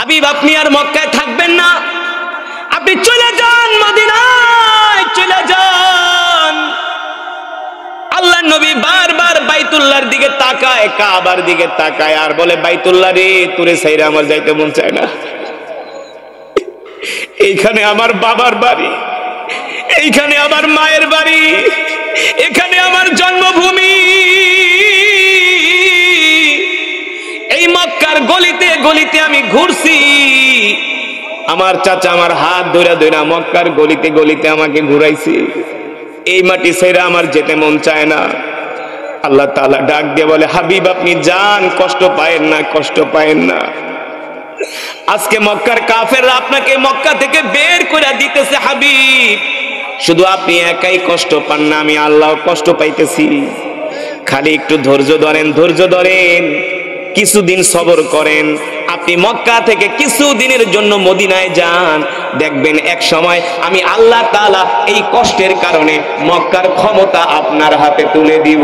হাবিব আপনি আর মক্কায় থাকবেন না, আপনি চলে যান মদিনায়, চলে যান। আল্লাহর নবী বারবার বাইতুল্লাহর দিকে তাকায়, কাবার দিকে তাকায় আর বলে, বাইতুল্লাহ রে, তোরে ছাইরা আমার যাইতে মন চায় না। এইখানে আমার বাবার বাড়ি, এইখানে আমার মায়ের বাড়ি, এখানে আমার জন্মভূমি। এই মক্কার গলিতে গলিতে আমি ঘুরছি, আমার চাচা আমার হাত ধরে ধরে মক্কার গলিতে গলিতে আমাকে ঘুরাইছি। এই মাটি ছেড়ে আমার যেতে মন চায় না। আল্লাহ তাআলা ডাক দিয়ে বলে, হাবিব আপনি যান, কষ্ট পায়েন না, কষ্ট পায়েন না। আজকে মক্কার কাফেররা আপনাকে মক্কা থেকে বের করে দিতেছে হাবিব, শুধু আপনি একাই কষ্ট পান না, আমি আল্লাহ কষ্ট পাইতেছি। খালি একটু ধৈর্য ধরেন, ধৈর্য ধরেন, কিছুদিন সবর করেন। আপনি মক্কা থেকে কিছুদিনের জন্য মদিনায় যান, দেখবেন এক সময় আমি আল্লাহ তাআলা এই কষ্টের কারণে মক্কার ক্ষমতা আপনার হাতে তুলে দিব।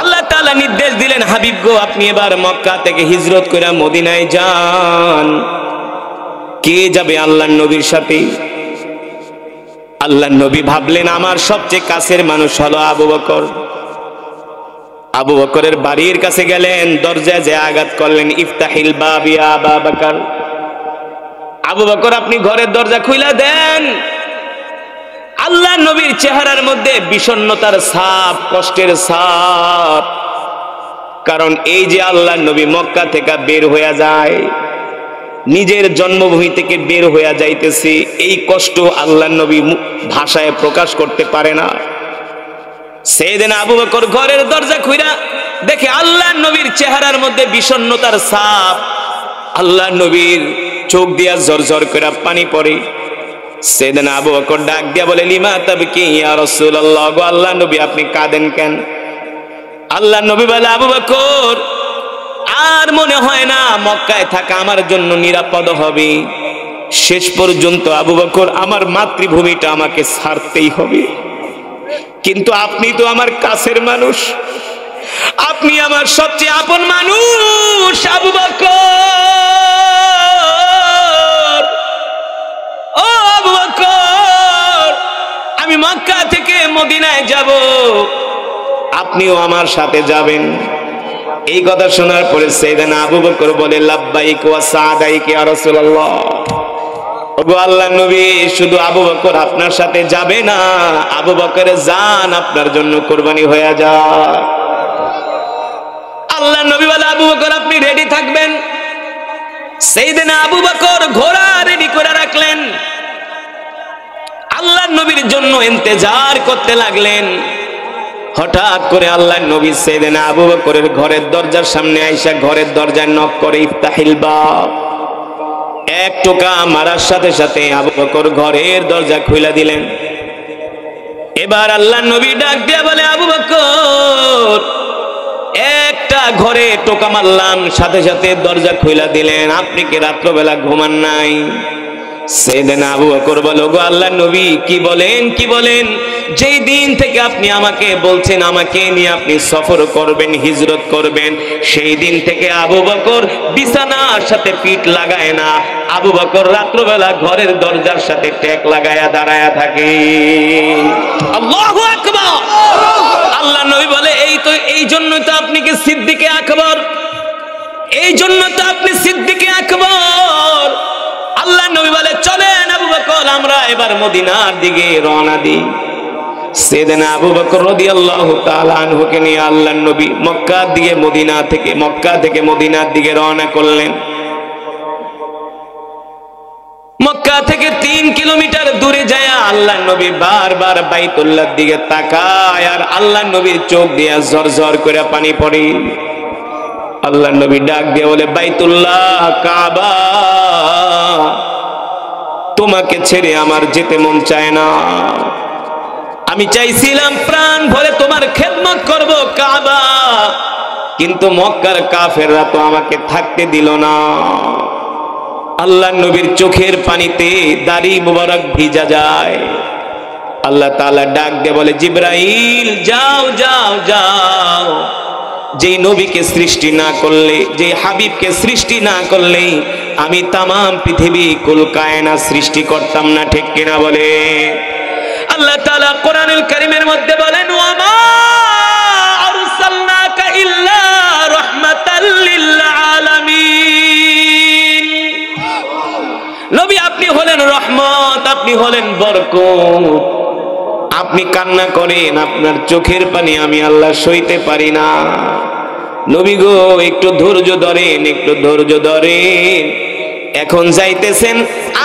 আল্লাহ তাআলা নির্দেশ দিলেন, হাবিব গো আপনি এবার মক্কা থেকে হিজরত করে মদিনায় যান। কে যাবে আল্লাহর নবীর সাথে? আল্লাহর নবী ভাবলেন আমার সবচেয়ে কাছের মানুষ হলো আবু বকর। আবু বকরের বাড়ির কাছে গেলেন, দরজায় যে আঘাত করলেন, ইফতাহিল বাব ইয়া আবা বকর। আবু বকর আপনি ঘরের দরজা খুলে দেন। আল্লাহর নবীর চেহারার মধ্যে বিষণ্ণতার ছাপ, কষ্টের ছাপ। কারণ এই যে আল্লাহর নবী মক্কা থেকে বের হয়ে যায়, নিজের জন্মভূমি থেকে বের হয়ে যাইতেছে, এই কষ্ট আল্লাহর নবী ভাষায় প্রকাশ করতে পারে না। সেদিন আবু বকর ঘরের দরজা খুইরা দেখে আল্লাহর নবীর চেহারার মধ্যে বিষণ্ণতার ছাপ। আল্লাহর নবীর চোখ দিয়া ঝরঝর করে পানি পড়ে। সেদিন আবু বকর ডাক দিয়া বলে, লিমা তাবকি ইয়া রাসূলুল্লাহ, গো আল্লাহর নবী আপনি কাঁদেন কেন? আল্লাহর নবী বলে, আবু বকর আর মনে হয় না মক্কায় থাকা আমার জন্য নিরাপদ হবে। শেষ পর্যন্ত আবু বকর আমার মাতৃভূমিটা আমাকে ছাড়তেই হবে। কিন্তু আপনি তো আমার কাছের মানুষ, আপনি আমার সবচেয়ে আপন মানুষ আবু বকর। ও আবু বকর, আমি মক্কা থেকে মদিনায় যাব, আপনিও আমার সাথে যাবেন। এই কথা শোনার পরে সাইয়েদনা আবু বকর বলে, লাব্বাইক ওয়া সাদাইক ইয়া রাসূলুল্লাহ। ওগো আল্লাহর নবী, শুধু আবু বকর আপনার সাথে যাবে না, আবু বকরের জান আপনার জন্য কুরবানি হয়ে যায়। আল্লাহর নবী বলে, আবু বকর আপনি রেডি থাকবেন। সাইয়েদনা আবু বকর ঘোড়া রেডি করে রাখলেন, আল্লাহর নবীর জন্য ইন্তজার করতে লাগলেন। হঠাৎ করে আল্লাহর নবী সাইয়েদনা আবু বকরের ঘরের দরজার সামনে আইসা ঘরের দরজায় নক করে, ইফতাহিল বাব। এক টোকা মারার সাথে সাথে আবু বকর ঘরের দরজা খুলে দিলেন। এবার আল্লাহর নবী ডাক দিয়া বলে, আবু বকর একটা ঘরে টোকা মারলাম, সাথে সাথে দরজা খুলে দিলেন, আপনি কি রাত্রবেলা ঘুমান নাই? সাইয়েদনা আবু বকর বলে, গো আল্লাহর নবী কি বলেন, কি বলেন? যেই দিন থেকে আপনি আমাকে বলছেন আমাকে নিয়ে আপনি সফর করবেন, হিজরত করবেন, সেই দিন থেকে আবু বকর বিছানার সাথে পিঠ লাগায় না, আবু বকর রাত্রবেলা ঘরের দরজার সাথে টেক লাগায়া দাঁড়ায়া থাকে। আল্লাহু আকবার। আল্লাহর নবী বলে, এই জন্য তো আপনি কি সিদ্দিকে আকবর, এই জন্য তো আপনি সিদ্দিকে আকবর। আল্লাহর নবী বলে, চলেন আবু বকর আমরা এবার মদিনার দিকে রওনা দিই। সাইয়েদনা আবু বকর রাদিয়াল্লাহু তাআলা আনহুকে নিয়ে আল্লাহর নবী মক্কা থেকে মদিনার দিকে রওনা করলেন। মক্কা থেকে 3 কিলোমিটার দূরে যায় আল্লাহর নবী বারবার বাইতুল্লাহর দিকে তাকায়, আর আল্লাহর নবীর চোখ দিয়ে ঝরঝর করে পানি পড়ে। আল্লাহর নবী ডাক দিয়ে বলে, বাইতুল্লাহ, কাবা, তোমাকে ছেড়ে আমার যেতে মন চায় না। আমি চাইছিলাম প্রাণ ভরে তোমার খেদমত করব কাবা, কিন্তু মক্কার কাফেররা তো আমাকে থাকতে দিল না। আল্লাহর নবীর চোখের পানিতে দাড়ি মুবারক ভিজা যায়। আল্লাহ তাআলা ডাক দিয়ে বলে, জিবরাইল যাও যাও যাও, যেই নবীকে সৃষ্টি না করলে, যেই হাবিবকে সৃষ্টি না করলে আমি তামাম পৃথিবী কুল কায়নাত সৃষ্টি করতাম না, ঠিক কিনা বলে? আল্লাহ তাআলা কোরআনুল কারীমের মধ্যে বলেন, ওয়া মা আরসালনাকা ইল্লা রাহমাতাল লিল আলামিন। নবী আপনি হলেন রহমত, আপনি হলেন বরকত। আপনি কান্না করেন, আপনার চোখের পানি আমি আল্লাহ সইতে পারি না। নবী গো একটু ধৈর্য ধরেন, একটু ধৈর্য ধরেন। এখন যাইতেছেন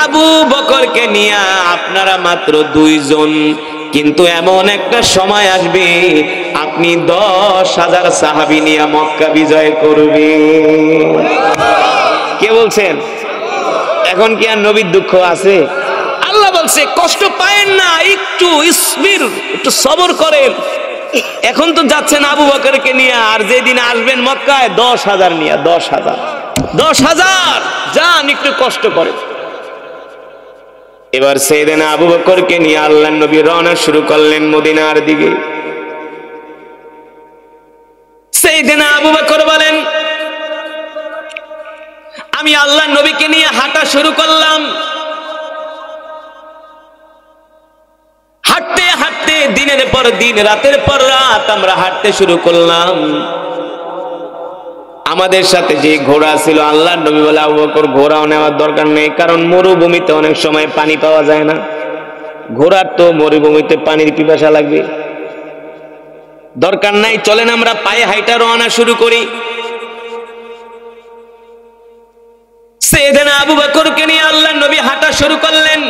আবু বকরকে নিয়ে, আপনারা মাত্র 2 জন, কিন্তু এমন একটা সময় আসবে আপনি 10,000 সাহাবী নিয়ে মক্কা বিজয় করবে। কে বলছেন? এখন কি আর নবীর দুঃখ আছে? আল্লাহ বলছে কষ্ট পায়েন না, একটু ইসবির, একটু সবর করেন। এখন তো যাচ্ছেন আবু বকরকে নিয়ে, আর যেদিন আসবেন মক্কায় 10,000 নিয়ে, 10,000 যান, একটু কষ্ট করেন। এবার সাইয়েদনা আবু বকরকে নিয়ে আল্লাহর নবী রওনা শুরু করলেন মদিনার দিকে। সাইয়েদনা আবু বকর বলেন, আমি আল্লাহর নবীকে নিয়ে হাঁটা শুরু করলাম। হাঁটতে হাঁটতে দিনের পর দিন, রাতের পর রাত আমরা হাঁটতে শুরু করলাম। আমাদের সাথে যে ঘোড়া ছিল, আল্লাহর নবী বলে, আবু বকর ঘোড়াও নেওয়ার দরকার নেই, কারণ মরুভূমিতে অনেক সময় পানি পাওয়া যায় না। ঘোড়ার তো মরুভূমিতে পানির পিপাসা লাগবে, দরকার নাই, চলেন আমরা পায়ে হাঁটা রওনা শুরু করি। সাইয়েদনা আবু বকরকে নিয়ে আল্লাহর নবী হাঁটা শুরু করলেন।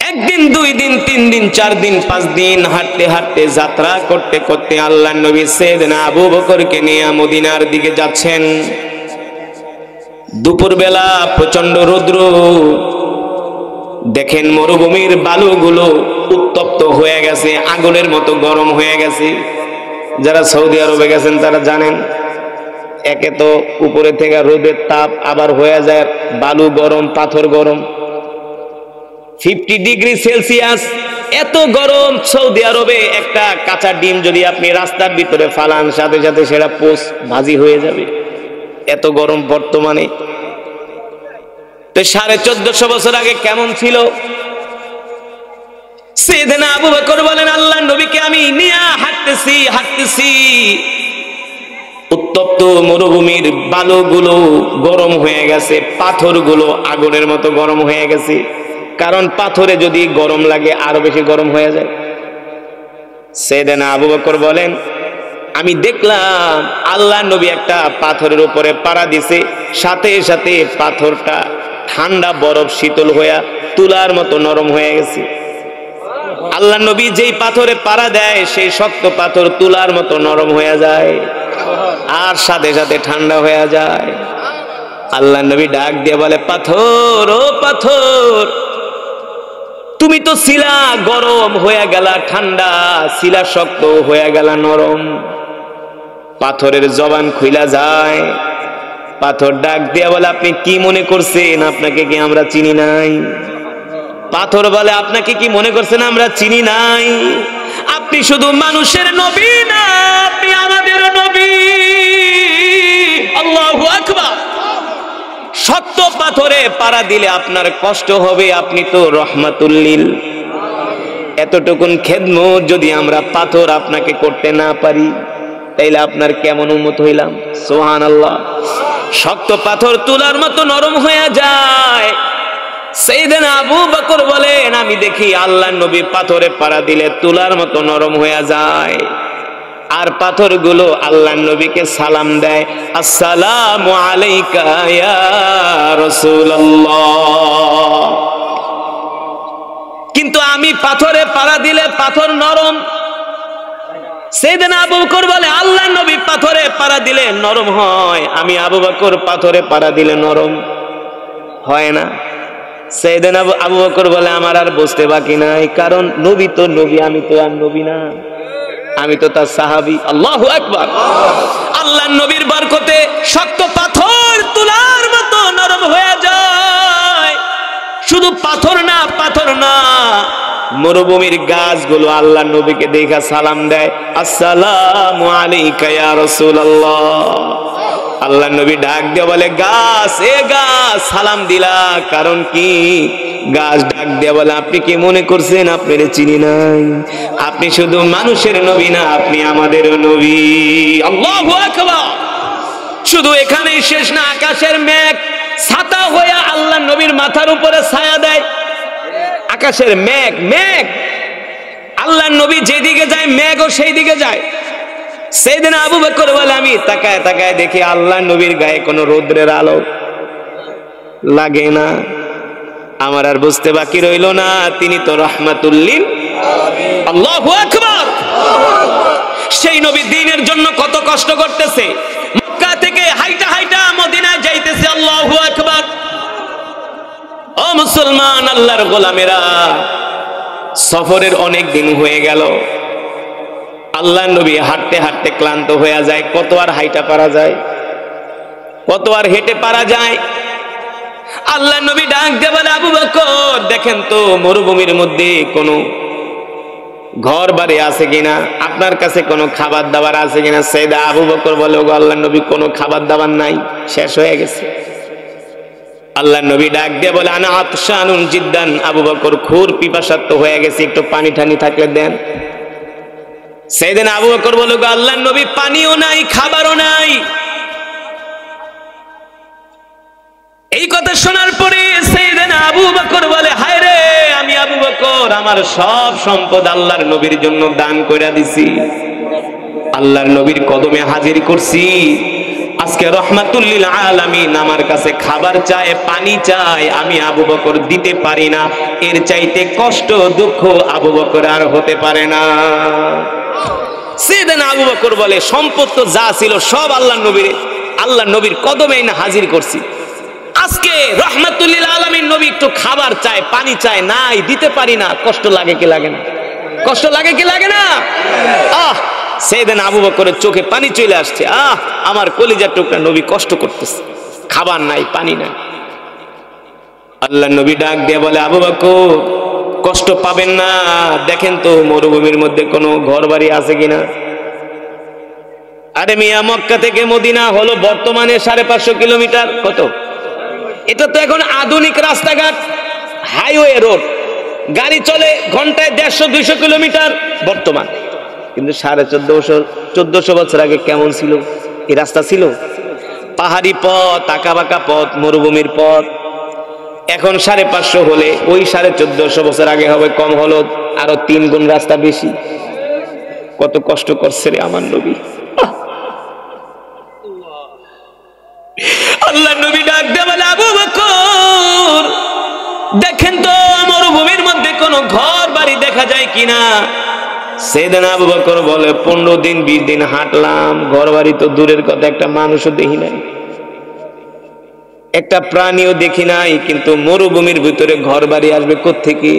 1 দিন 2 দিন 3 দিন 4 দিন 5 দিন হাঁটতে হাঁটতে, যাত্রা করতে করতে আল্লাহর নবী সাইয়েদনা আবু বকরকে নিয়ে মদিনার দিকে যাচ্ছেন। দুপুরবেলা প্রচন্ড রৌদ্র, দেখেন মরুভূমির বালুগুলো উত্তপ্ত হয়ে গেছে, আগুনের মতো গরম হয়ে গেছে। যারা সৌদি আরবে গেছেন তারা জানেন, একে তো উপরে থেকে রোদের তাপ, আবার হয়ে যায় বালু গরম, পাথর গরম, 50 ডিগ্রি সেলসিয়াস, এত গরম। সৌদি আরবে একটা কাঁচা ডিম যদি আপনি রাস্তার ভিতরে ফালান, সাথে সাথে সেটা পোস্ট ভাজি হয়ে যাবে, এত গরম বর্তমানে। তো 1450 বছর আগে কেমন ছিল? সাইয়েদনা আবু বকর বলেন, আল্লাহর নবীকে আমি নিয়ে হাঁটতেছি, উত্তপ্ত মরুভূমির বালুগুলো গরম হয়ে গেছে, পাথরগুলো আগুনের মতো গরম হয়ে গেছে। কারণ পাথরে যদি গরম লাগে আরো বেশি গরম হয়ে যায়। সাইয়েদনা আবু বকর বলেন, আমি দেখলাম আল্লাহর নবী একটা পাথরের উপরে পাড়া দিছে, সাথে সাথে পাথরটা ঠান্ডা বরফ শীতল হইয়া তুলার মতো নরম হয়ে গেছে। আল্লাহর নবী যেই পাথরে পাড়া দেয়, সেই শক্ত পাথর তুলার মতো নরম হয়ে যায়, আর সাথে সাথে ঠান্ডা হয়ে যায়। আল্লাহর নবী ডাক দিয়ে বলে, পাথর, ও পাথর, তুমি তো ছিলা গরম হয়ে গেলা ঠান্ডা, ছিলা শক্ত হয়ে গেলা নরম। পাথরের জবান খুইলা যায়। পাথর ডাক দিয়া বলে, আপনি কি মনে করছেন আপনাকে কি আমরা চিনি নাই? পাথর বলে, আপনাকে কি মনে করছেন আমরা চিনি নাই? আপনি শুধু মানুষের নবী না, আপনি আমাদের নবী। আল্লাহু আকবার। শক্ত পাথরে পাড়া দিলে আপনার কষ্ট হবে, আপনি তো রহমাতুল লিল। এতটুকুন খেদমত যদি আমরা পাথর আপনাকে করতে না পারি, তাইলে আপনার কেমন উম্মত হইলাম? সুবহানাল্লাহ। শক্ত পাথর তুলার মতো নরম হয়ে যায়। সাইয়েদনা আবু বকর বলেন, আমি দেখি আল্লাহর নবী পাথরে পাড়া দিলে তুলার মতো নরম হয়ে যায়, আর পাথরগুলো আল্লাহর নবীকে সালাম দেয়, আসসালামু আলাইকা ইয়া রাসূলুল্লাহ। কিন্তু আমি পাথরে পাড়া দিলে পাথর নরম। সাইয়েদনা আবু বকর বলে, আল্লাহর নবী পাথরে পাড়া দিলে নরম হয়, আমি আবু বকর পাথরে পাড়া দিলে নরম হয় না। সাইয়েদনা আবু বকর বলে, আমার আর বুঝতে বাকি নাই, কারণ নবী তো নবী, আমি তো আর নবী না, আমি তো তার সাহাবী। আল্লাহু আকবার। আল্লাহর নবীর বরকতে শক্ত পাথর তুলার মতো নরম হয়ে যায়। শুধু পাথর না, মরুভূমির গাছগুলো আল্লাহর নবীকে দেখা সালাম দেয়, আসসালামু আলাইকা ইয়া রাসূলুল্লাহ। আল্লাহর নবী ডাক দিয়ে বলে, গাছ, এ গাছ সালাম দিলা কারণ কি? গাছ ডাক দিয়ে বলে, আপনি কি মনে করছেন আপনারে চিনি নাই? আপনি শুধু মানুষের নবী না, আপনি আমাদেরও নবী। আল্লাহু আকবার। শুধু এখানেই শেষ না, আকাশের মেঘ ছাতা হয়ে আল্লাহর নবীর মাথার উপরে ছায়া দেয়। আকাশের মেঘ, মেঘ আল্লাহর নবী যেদিকে যায় মেঘও সেই দিকে যায়। সেদিন আবু বকর বলে, আমি তাকায় তাকায় দেখি আল্লাহর নবীর গায়ে কোনো রৌদ্রের আলো লাগে না। আমার আর বুঝতে বাকি রইল না, তিনি তো রাহমাতুল লিল আলামিন। আল্লাহু আকবার। সেই নবী দ্বীনের জন্য কত কষ্ট করতেছে, মক্কা থেকে হাইটা হাইটা মদিনায় যাইতেছে। আল্লাহু আকবার। ও মুসলমান, আল্লাহর গোলামেরা, সফরের অনেক দিন হয়ে গেল। আল্লাহর নবী হাঁটতে হাঁটতে ক্লান্ত হয়ে যায়। কত আর হাইটা পারা যায়, কত আর হেঁটে পারা যায়? আল্লাহর নবী ডাক দিয়ে বলে, আবু বকর দেখেন তো মরুভূমির মধ্যে কোনো ঘর বাড়ি আছে কিনা, আপনার কাছে কোনো খাবার দাবার আছে কিনা? সাইয়েদা আবু বকর বলে, ওগো আল্লাহর নবী, কোনো খাবার দাবার নাই, শেষ হয়ে গেছে। আল্লাহর নবী ডাক দিয়ে বলে, আনা আতশানুন জিদ্দান। আবু বকর খুর পিপাসার্ত হয়ে গেছে, একটু পানি ঠানি থাকলে দেন। সাইয়েদনা আবু বকর বলে, ওগো আল্লাহর নবী, পানিও নাই, খাবারও নাই। এই কথা শোনার পরে সাইয়েদনা আবু বকর বলে, হায় রে, আমি আবু বকর আমার সব সম্পদ আল্লাহর নবীর জন্য দান কইরা দিছি, আল্লাহর নবীর কদমে হাজির করছি। আজকে রাহমাতুল লিল আলামিন আমার কাছে খাবার চায়, পানি চায়, আমি আবু বকর দিতে পারি না। এর চাইতে কষ্ট দুঃখ আবু বকর আর হতে পারে না। সাইয়েদনা আবু বকর বলে, সম্পদ তো যা ছিল সব আল্লাহর নবীর কদমে না হাজির করছি। আজকে রাহমাতুল লিল আলামিন নবী একটু খাবার চায়, পানি চায়, নাই, দিতে পারি না। কষ্ট লাগে কি লাগে না? কষ্ট লাগে কি লাগে না? সাইয়েদনা আবু বকরের চোখে পানি চলে আসছে। আমার কলিজার টুকরা নবী কষ্ট করতেছে, খাবার নাই, পানি নাই। আল্লাহর নবী ডাক দিয়ে বলে, আবু বকর কষ্ট পাবেন না, দেখেন তো মরুভূমির মধ্যে কোনো ঘর বাড়ি আছে কিনা। আরে মিয়া, মক্কা থেকে মদিনা হলো বর্তমানে 550 কিলোমিটার। কত? এটা তো এখন আধুনিক রাস্তাঘাট, হাইওয়ে রোড, গাড়ি চলে ঘন্টায় 150-200 কিলোমিটার বর্তমান। কিন্তু 1400 বছর আগে কেমন ছিল এই রাস্তা? ছিল পাহাড়ি পথ, আঁকা বাঁকা পথ, মরুভূমির পথ। এখন 550 হলে ওই 1450 বছর আগে হবে কম হলো আরো 3 গুণ রাস্তা বেশি। কত কষ্ট করছে রে আমার নবী। আল্লাহ নবী ডাক দিয়ে বলে, আবু বকর দেখেন তো মরুভূমির মধ্যে কোনো ঘর বাড়ি দেখা যায় কিনা। সাইয়েদনা আবু বকর বলে, 15 দিন 20 দিন হাঁটলাম, ঘর বাড়ি তো দূরের কথা, একটা মানুষও দেখি নাই, একটা প্রাণীও দেখি নাই, কিন্তু মরুভূমির ভিতরে ঘর বাড়ি আসবে কোত্থেকে?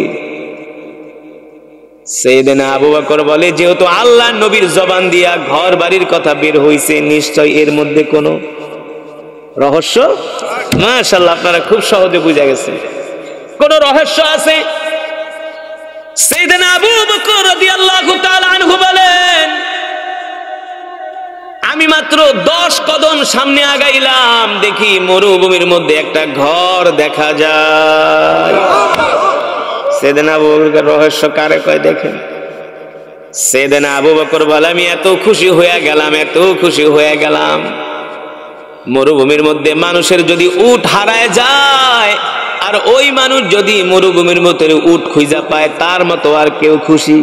সাইয়েদনা আবু বকর বলে, যেহেতু আল্লাহর নবীর জবান দিয়া ঘর বাড়ির কথা বের হইছে, নিশ্চয় এর মধ্যে কোনো রহস্য। মাশাআল্লাহ, আপনারা খুব সহজে বুঝা গেছে, কোন রহস্য আছে। সাইয়েদনা আবু বকর রাদিয়াল্লাহু তাআলা আনহু বলেন, আমি মাত্র 10 কদম সামনে আগাইলাম, দেখি মরুভূমির মধ্যে একটা ঘর দেখা যায়। সাইয়েদনা আবু বকর রহস্য কারে কয় দেখেন। সাইয়েদনা আবু বকর বলে, আমি এত খুশি হয়ে গেলাম, এত খুশি হয়ে গেলাম। মরুভূমির মধ্যে মানুষের যদি উট হারায় যায়, আর ওই মানুষ যদি মরুভূমির মধ্যে উট খুঁজা পায়, তার মতো আর কেউ খুশি।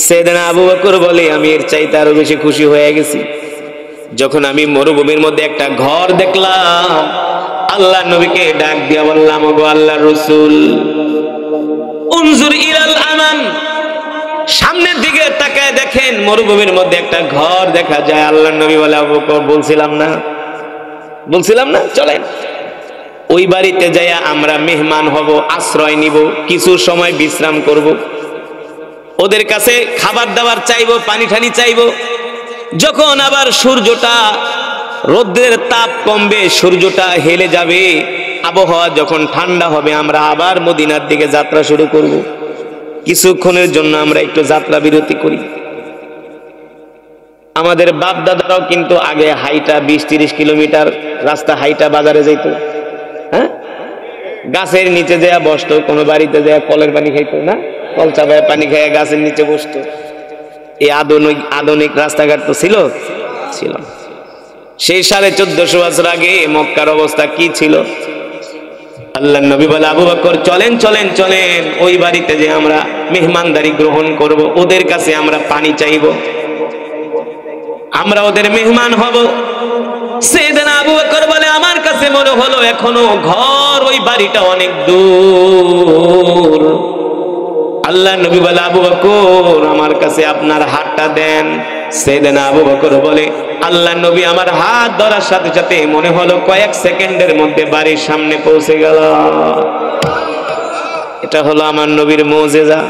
সাইয়েদনা আবু বকর বলে, আমি এর চাইতে আরো বেশি খুশি হয়ে গেছি যখন আমি মরুভূমির মধ্যে একটা ঘর দেখলাম। আল্লাহ নবীকে ডাক দিয়া বললাম, ওগো আল্লাহর রাসূল, উনজুর ইলাল আমান, সামনের দিকে তাকায় দেখেন মরুভূমির মধ্যে একটা ঘর দেখা যায়। আল্লাহর নবী বলে, আবু বকর বলছিলাম না, চলেন ওই বাড়িতে যাইয়া আমরা মেহমান হব, আশ্রয় নিব, কিছু সময় বিশ্রাম করব, ওদের কাছে খাবার দাবার চাইবো, পানি ঠানি চাইবো। যখন আবার সূর্যটা, রোদ্রের তাপ কমবে, সূর্যটা হেলে যাবে, আবহাওয়া যখন ঠান্ডা হবে, আমরা আবার মদিনার দিকে যাত্রা শুরু করব। কিছুক্ষণের জন্য আমরা একটু যাত্রা বিরতি করি। আমাদের বাপ দাদারাও কিন্তু আগে হাইটা 20-30 কিলোমিটার রাস্তা হাইটা বাজারে যেত, হ্যাঁ, গাছের নিচে যেয়া বসতো, কোনো বাড়িতে যেয়া কলের পানি খাইতো না, কল চাপায় পানি খাইয়া গাছের নিচে বসতো। এই আধুনিক রাস্তাঘাট তো ছিল। সেই 1450 বছর আগে মক্কার অবস্থা কি ছিল? আল্লাহ নবী বলে, আবু বকর চলেন চলেন চলেন, ওই বাড়িতে যে আমরা মেহমানদারি গ্রহণ করব, ওদের কাছে আমরা পানি চাইব, আমরা ওদের মেহমান হব। সাইয়েদনা আবু বকর বলে, আমার কাছে মনে হলো এখনো ঘর ওই বাড়িটা অনেক দূর। আল্লাহ নবী বলে, আবু বকর আমার কাছে আপনার হাতটা দেন। সাইয়েদনা আবু বকর বলে, আল্লাহ নবী আমার হাত ধরার সাথে সাথে মনে হলো কয়েক সেকেন্ডের মধ্যে বাড়ির সামনে পৌঁছে গেল। এটা হলো আমার নবীর মুজিজা।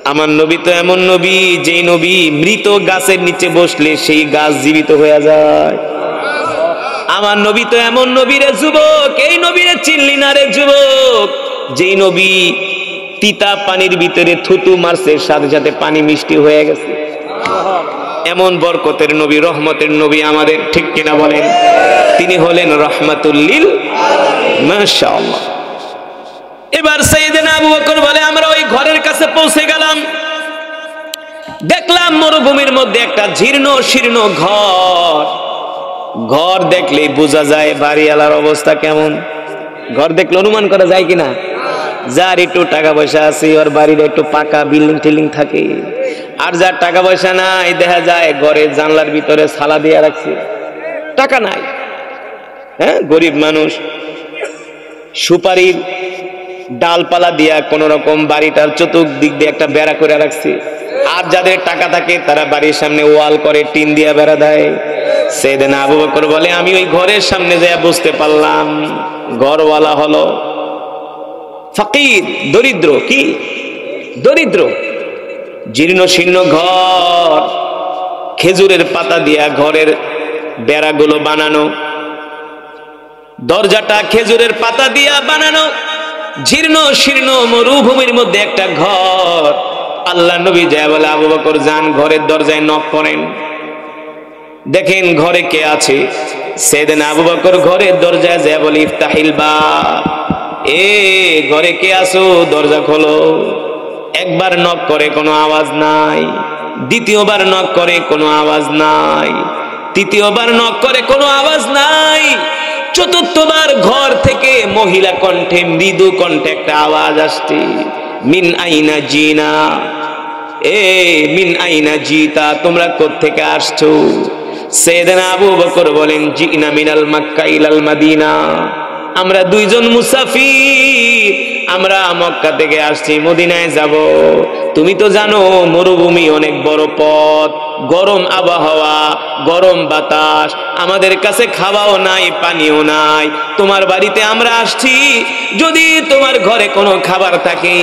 আমার নবী তো এমন নবী, যেই নবী মৃত গাছের নিচে বসলে সেই গাছ জীবিত হয়ে যায়। আমার নবী তো এমন নবী রে যুবক, এই নবী রে চিনলি না রে যুবক, যেই নবী তিতা পানির ভিতরে থুতু মারছে, সাথে সাথে পানি মিষ্টি হয়ে গেছে। এমন বরকতের নবী, রহমতের নবী আমাদের, ঠিক কিনা বলেন? তিনি হলেন রহমাতুল লিল আলামিন, মাশাআল্লাহ। এবার সাইয়েদনা আবু বকর বলে, আমরা ওই ঘরের কাছে পৌঁছে গেলাম, দেখলাম মরুভূমির মধ্যে একটা জীর্ণ শীর্ণ ঘর দেখলেই বোঝা যায় বাড়িওয়ালার অবস্থা কেমন। ঘর দেখলে অনুমান করা যায় কিনা? যার একটু টাকা পয়সা আছে ওর বাড়ির একটু পাকা বিল্ডিং টিল্ডিং থাকে, আর যার টাকা পয়সা নাই দেখা যায় ঘরের জানলার ভিতরে সালা দিয়ে রাখছে, টাকা নাই, হ্যাঁ, গরিব মানুষ সুপারির ডালপালা দিয়া কোন রকম বাড়িটার চতুর্দিক দিয়ে একটা বেড়া করে রাখছে। আর যাদের টাকা থাকে তারা বাড়ির সামনে ওয়াল করে টিন দিয়া বেড়া দেয়। সাইয়েদনা আবু বকর বলে, আমি ওই ঘরের সামনে যেয়ে বুঝতে পারলাম ঘরওয়ালা হলো ফকির, দরিদ্র। কি দরিদ্র? জীর্ণ শীর্ণ ঘর, খেজুরের পাতা দিয়া ঘরের বেড়াগুলো বানানো, দরজাটা খেজুরের পাতা দিয়া বানানো, জীর্ণ শীর্ণ মরুভূমির মধ্যে একটা ঘর। আল্লাহ নবী যায় বলে, আবু বকর যান ঘরের দরজায় নক করেন, দেখেন ঘরে কে আছে। সাইয়েদনা আবু বকর ঘরের দরজায় যায় বলে, ইফতাহিল বাব, এ ঘরে কে আছো, দরজা খোলো। একবার নক করে কোনো আওয়াজ নাই, দ্বিতীয়বার নক করে কোনো আওয়াজ নাই, তৃতীয়বার নক করে কোনো আওয়াজ নাই, চতুর্থবার ঘর থেকে মহিলা কণ্ঠে, মৃদু কণ্ঠে একটা আওয়াজ আসছে, মিন আইনা জিনা, এ মিন আইনা জিতা, তোমরা কোত্থেকে আসছো? সাইয়েদনা আবু বকর বলেন, জিনা মিনাল মক্কা ইলাল মাদিনা, আমরা দুইজন মুসাফির, আমরা মক্কা থেকে আসছি মদিনায় যাব। তুমি তো জানো মরুভূমি অনেক বড় পথ, গরম আবহাওয়া, গরম বাতাস, আমাদের কাছে খাওয়াও নাই, পানিও নাই, তোমার বাড়িতে আমরা আসছি, যদি তোমার ঘরে কোনো খাবার থাকে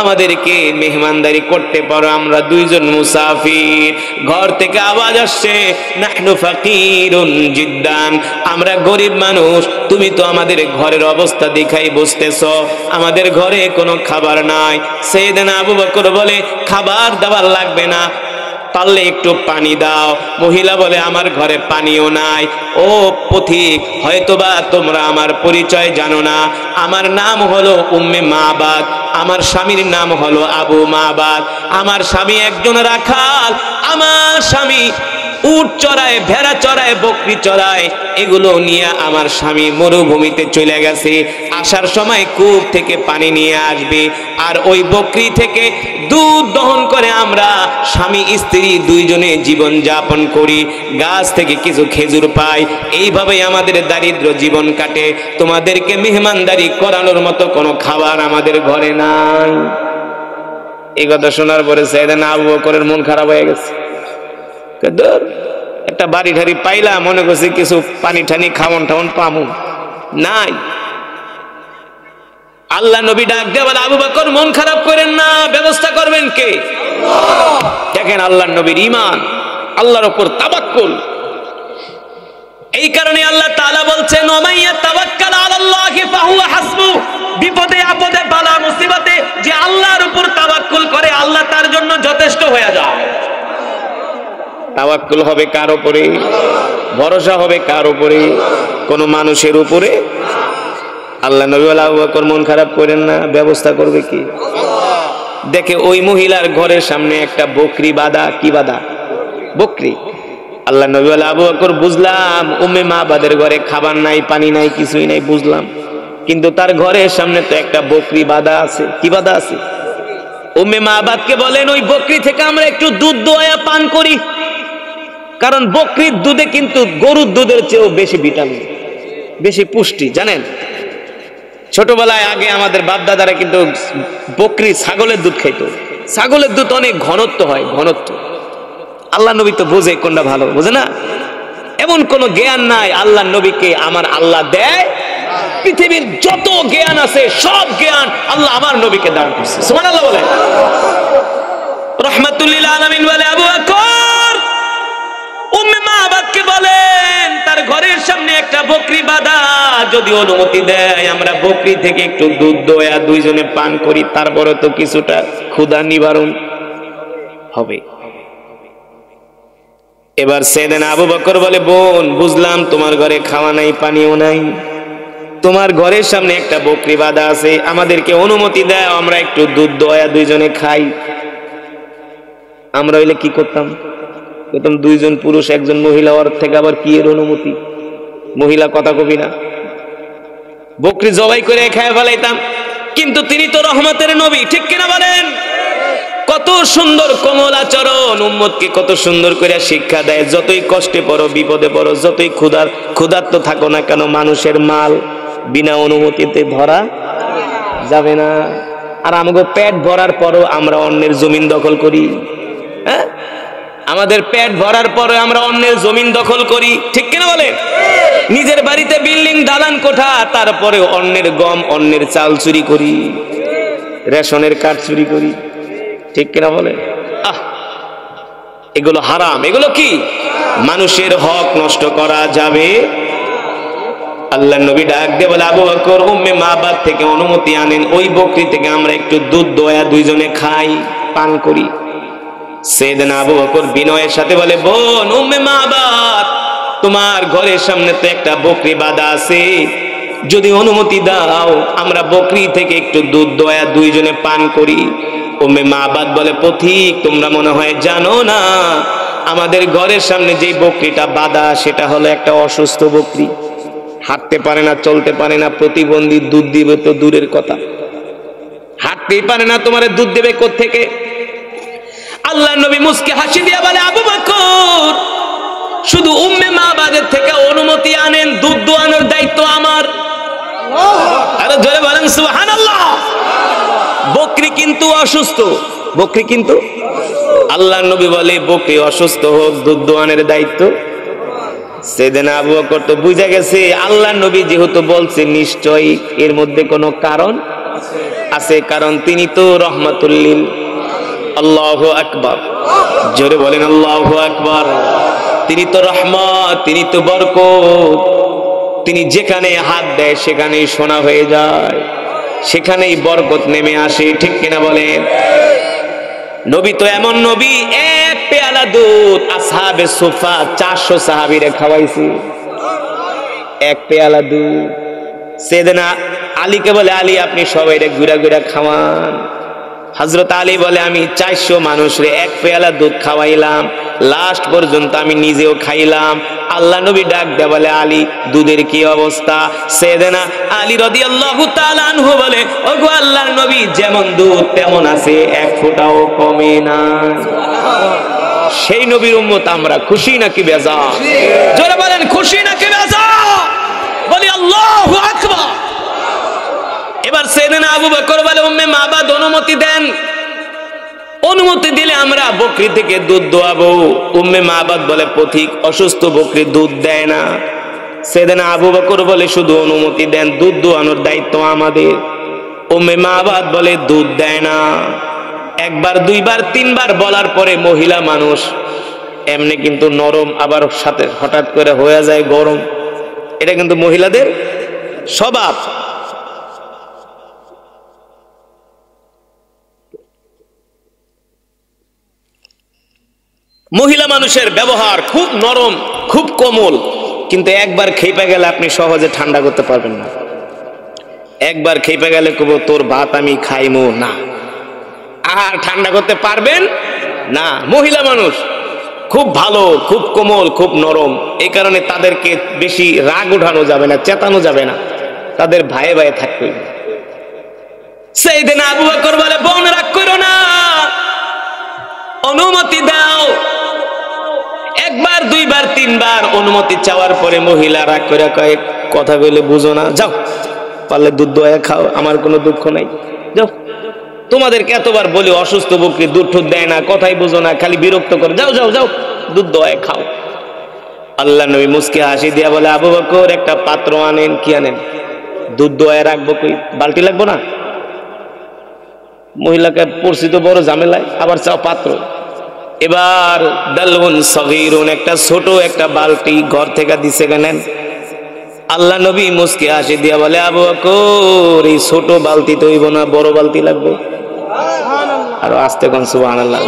আমাদেরকে মেহমানদারি করতে পারো, আমরা দুইজন মুসাফির। ঘর থেকে আওয়াজ আসছে, নাহনু ফাকিরুন জিদ্দান, আমরা গরিব মানুষ, তুমি তো আমাদের ঘরের অবস্থা দেখাই বুঝতেছো, আমাদের ঘরে কোনো খাবার নাই। সাইয়েদনা আবু বকর বলে, খাবার দাবার লাগবে না, পারলে একটু পানি দাও। মহিলা বলে, আমার ঘরে পানিও নাই। ও পথিক, হয়তোবা তোমরা আমার পরিচয় জানো না, আমার নাম হলো উম্মে মাবাদ, আমার স্বামীর নাম হলো আবু মাবাদ, আমার স্বামী একজন রাখাল, আমার স্বামী উট চড়ায়, ভেড়া চড়ায়, বকরি চড়ায়, এগুলো নিয়ে আমার স্বামী মরুভূমিতে চলে গেছে, আসার সময় কূপ থেকে পানি নিয়ে আসবে, আর ওই বকরি থেকে দুধ দহন করে আমরা স্বামী স্ত্রী দুইজনে জীবন যাপন করি, গাছ থেকে কিছু খেজুর পাই, এইভাবেই আমাদের দারিদ্র জীবন কাটে, তোমাদেরকে মেহমানদারি করানোর মতো কোনো খাবার আমাদের ঘরে নাই। এই কথা শোনার পরে সাইয়েদনা আবু বকরের মন খারাপ হয়ে গেছে। একটা বাড়ি ঠাড়ি পাইলাম, মনে করছি কিছু পানি ঠানি খাওয়ন টাউন পামু, নাই। আল্লাহ নবী ডাক দিয়ে বলে, আবু বকর মন খারাপ করেন না, ব্যবস্থা করবেন কে? দেখেন আল্লাহ নবীর ঈমান, আল্লাহর উপর তাওয়াক্কুল। এই কারণে আল্লাহ তাআলা বলছেন, ওয়া মান ইয়াতাওয়াক্কাল আলাল্লাহি ফাহুয়া হাসবুহ, বিপদে আপদে বালা মুসিবতে যে আল্লাহর উপর তাওয়াক্কুল করে আল্লাহ তার জন্য যথেষ্ট হয়ে যায়। তাওয়াক্কুল হবে কার উপরে? ভরসা হবে কার উপরে? কোন মানুষের উপরে? আল্লাহ নবী বলে আবু বকর মন খারাপ করেন না, ব্যবস্থা করবে কি? দেখে ওই মহিলার ঘরের সামনে একটা বকরি বাঁধা। কি বাঁধা? বকরি। আল্লাহ নবী বলে আবু বকর বুঝলাম উম্মে মাবাদের ঘরে খাবার নাই, পানি নাই, কিছুই নাই, বুঝলাম, কিন্তু তার ঘরের সামনে তো একটা বকরি বাঁধা আছে। কি বাঁধা আছে? উম্মে মাবাদকে বলেন ওই বকরি থেকে আমরা একটু দুধ দোয়া পান করি, কারণ বকরির দুধে কিন্তু গরুর দুধের চেয়েও বেশি ভিটামিন, বেশি পুষ্টি। জানেন ছোটবেলায় আগে আমাদের বাপ দাদারা কিন্তু বকরি ছাগলের দুধ খাইতো। ছাগলের দুধ অনেক ঘনত্ব হয়, ঘনত্ব। আল্লাহ নবী তো বোঝে কোনটা ভালো, বোঝে না? এমন কোন জ্ঞান নাই আল্লাহ নবীকে আমার আল্লাহ দেয়। পৃথিবীর যত জ্ঞান আছে সব জ্ঞান আল্লাহ আমার নবীকে দান করছে। সুবহানাল্লাহ বলে। রাহমাতুল লিল আলামিন বলে আবু বকর উম্মে মাবাদকে বলেন তার ঘরের সামনে একটা বকরি বাঁধা, যদি অনুমতি দেয় আমরা বকরি থেকে একটু দুধ দোয়া দুইজনে পান করি, তারপরে তো কিছুটা ক্ষুধা নিবারণ হবে। এবার সাইয়েদনা আবু বকর বলে বোন বুঝলাম তোমার ঘরে খাওয়া নাই, পানিও নাই, তোমার ঘরের সামনে একটা বকরি বাঁধা আছে, আমাদেরকে অনুমতি দাও আমরা একটু দুধ দোয়া দুইজনে খাই। আমরা হইলে কি করতাম? প্রথম দুইজন পুরুষ একজন মহিলা, ওর থেকে আবার কি এর অনুমতি? মহিলা কথা কবি না, বকরি জবাই করে খায় ফেলাইতাম। কিন্তু তিনি তো রহমতের নবী, ঠিক কিনা বলেন? কত সুন্দর কোমল আচরণ, উম্মতকে কত সুন্দর করে শিক্ষা দেয়। যতই কষ্টে পড়ো, বিপদে পড়ো, যতই ক্ষুধার্ত থাকো না কেন, মানুষের মাল বিনা অনুমতিতে ধরা যাবে না। আর আমাকে পেট ভরার পরও আমরা অন্যের জমিন দখল করি। হ্যাঁ, আমাদের পেট ভরার পরে আমরা অন্যের জমিন দখল করি, ঠিক কিনা বলেন? নিজের বাড়িতে বিল্ডিং দালান কোঠা, তারপরে অন্যের গম অন্যের চাল চুরি করি, রেশনের কার্ড চুরি করি, ঠিক কিনা বলেন? এগুলো হারাম। এগুলো কি? মানুষের হক নষ্ট করা যাবে। আল্লাহ নবী ডাক দিয়ে বলে আবু বকর উম্মে মাবাদ থেকে অনুমতি আনেন, ওই বকরি থেকে আমরা একটু দুধ দোয়া দুইজনে খাই, পান করি। সাইয়েদনা আবু বকর বিনয়ের সাথে বলে বোন উম্মে মাবাদ তোমার ঘরের সামনে তো একটা বকরি বাঁধা আছে, যদি অনুমতি দাও আমরা বকরি থেকে একটু দুধ দোয়া দুইজনে পান করি। উম্মে মাবাদ বলে পথিক তোমরা মনে হয় জানো না, আমাদের ঘরের সামনে যে বকরিটা বাঁধা সেটা হলো একটা অসুস্থ বকরি, হাঁটতে পারে না, চলতে পারে না, প্রতিবন্ধী, দুধ দিবে তো দূরের কথা, হাঁটতেই পারে না, তোমার দুধ দেবে কোত্থেকে? আল্লাহ নবী মুস্কে হাসি দিয়ে বলে আবু বকর শুধু উম্মে মাবাদের থেকে অনুমতি আনেন, দুধ দোয়ানোর দায়িত্ব আমার। আরে জোরে বলেন সুবহানাল্লাহ। বকরি কিন্তু অসুস্থ, বকরি কিন্তু, আল্লাহ নবী বলে বকরি অসুস্থ হোক, দুধ দোয়ানোর দায়িত্ব। সাইয়েদনা আবু বকর তো বুঝে গেছে আল্লাহ নবী যেহেতু বলছে নিশ্চয়ই এর মধ্যে কোনো কারণ আছে, কারণ তিনি তো রহমাতুল লিল। আল্লাহু আকবার, জোরে বলেন আল্লাহু আকবার। তিনি তো রহমত, তিনি তো বরকত, তিনি যেখানে হাত দেয় সেখানেই সোনা হয়ে যায়, সেখানেই বরকত নেমে আসে, ঠিক কিনা বলেন? নবী তো এমন নবী, এক পেয়ালা দুধ আসহাবে সুফা 400 সাহাবীরে খাওয়াইছে, এক পেয়ালা দুধ। সাইয়েদনা আলীকে বলে আলী আপনি সবাইরে ঘুরা ঘুরা খাওয়ান। হযরত আলী বলে আমি 400 মানুষরে এক পেয়ালা দুধ খাওয়াইলাম, লাস্ট পর্যন্ত আমি নিজেও খাইলাম। আল্লাহ নবী ডাক দেয়া বলে আলী দুধের কি অবস্থা? সাইয়েদনা আলী রাদিয়াল্লাহু তাআলা আনহু বলে ওগো আল্লাহর নবী যেমন দুধ তেমন আছে, এক ফোঁটাও কমে না। সেই নবীর উম্মত আমরা, খুশি নাকি বেজার? জোরে বলেন খুশি নাকি বেজার? বলি আল্লাহু আকবার। এবার সাইয়েদনা আবু বকর বলে উম্মে মাবাদ অনুমতি দেন, অনুমতি দিলে আমরা বকরি থেকে দুধ দোয়াবো। উম্মে মাবাদ বলে পথিক অসুস্থ বকরি দুধ দেয় না। সাইয়েদনা আবু বকর বলে শুধু অনুমতি দেন, দুধ দোয়ানোর দায়িত্ব আমাদের। উম্মে মাবাদ বলে দুধ দেয় না। একবার দুইবার তিনবার বলার পরে মহিলা মানুষ এমনি কিন্তু নরম, আবার সাথে হঠাৎ করে হয়ে যায় গরম, এটা কিন্তু মহিলাদের স্বভাব। মহিলা মানুষের ব্যবহার খুব নরম, খুব কোমল, কিন্তু একবার খেপে গেলে আপনি সহজে ঠান্ডা করতে পারবেন না। একবার খেপে গেলে কব তোর ভাত আমি খাইমু না, আর ঠান্ডা করতে পারবেন না। মহিলা মানুষ খুব ভালো, খুব কোমল, খুব নরম। এই কারণে তাদেরকে বেশি রাগ উঠানো যাবে না, চেতানো যাবে না, তাদের ভাইয়ে ভাইয়ে থাকবে। সাইয়েদনা আবু বকর বলে, বোন রাগ করো না, অনুমতি দাও। একবার, দুইবার, তিনবার অনুমতি চাওয়ার পরে মহিলা রাগ করে কয়, কথা কইলে বুঝো না, যাও পারলে দুধ দোয়া খাও, আমার কোনো দুঃখ নাই, যাও। তোমাদেরকে এতবার বলি অসুস্থ বকরি দুধ ঠুধ দেয় না, কথাই বুঝো না, খালি বিরক্ত করে, যাও যাও যাও দুধ দোয়া খাও। আল্লাহ নবী মুস্কি হাসি দিয়া বলে, আবু বকর একটা পাত্র আনেন। কি আনেন? দুধ দোয়া রাখবো, কই বালতি লাগবো না? মহিলাকে পরিচিত বড় ঝামেলায়, আবার চাও পাত্র। এবার দালুন সগীরুন, একটা ছোট একটা বালতি ঘর থেকে দিছে, কেনেন। আল্লাহ নবী মুস্কি হাসি দিয়া বলে, আবু বকর এই ছোট বালতি তো হইব না, বড় বালতি লাগবে। আর আস্তে কোন সুবহানাল্লাহ।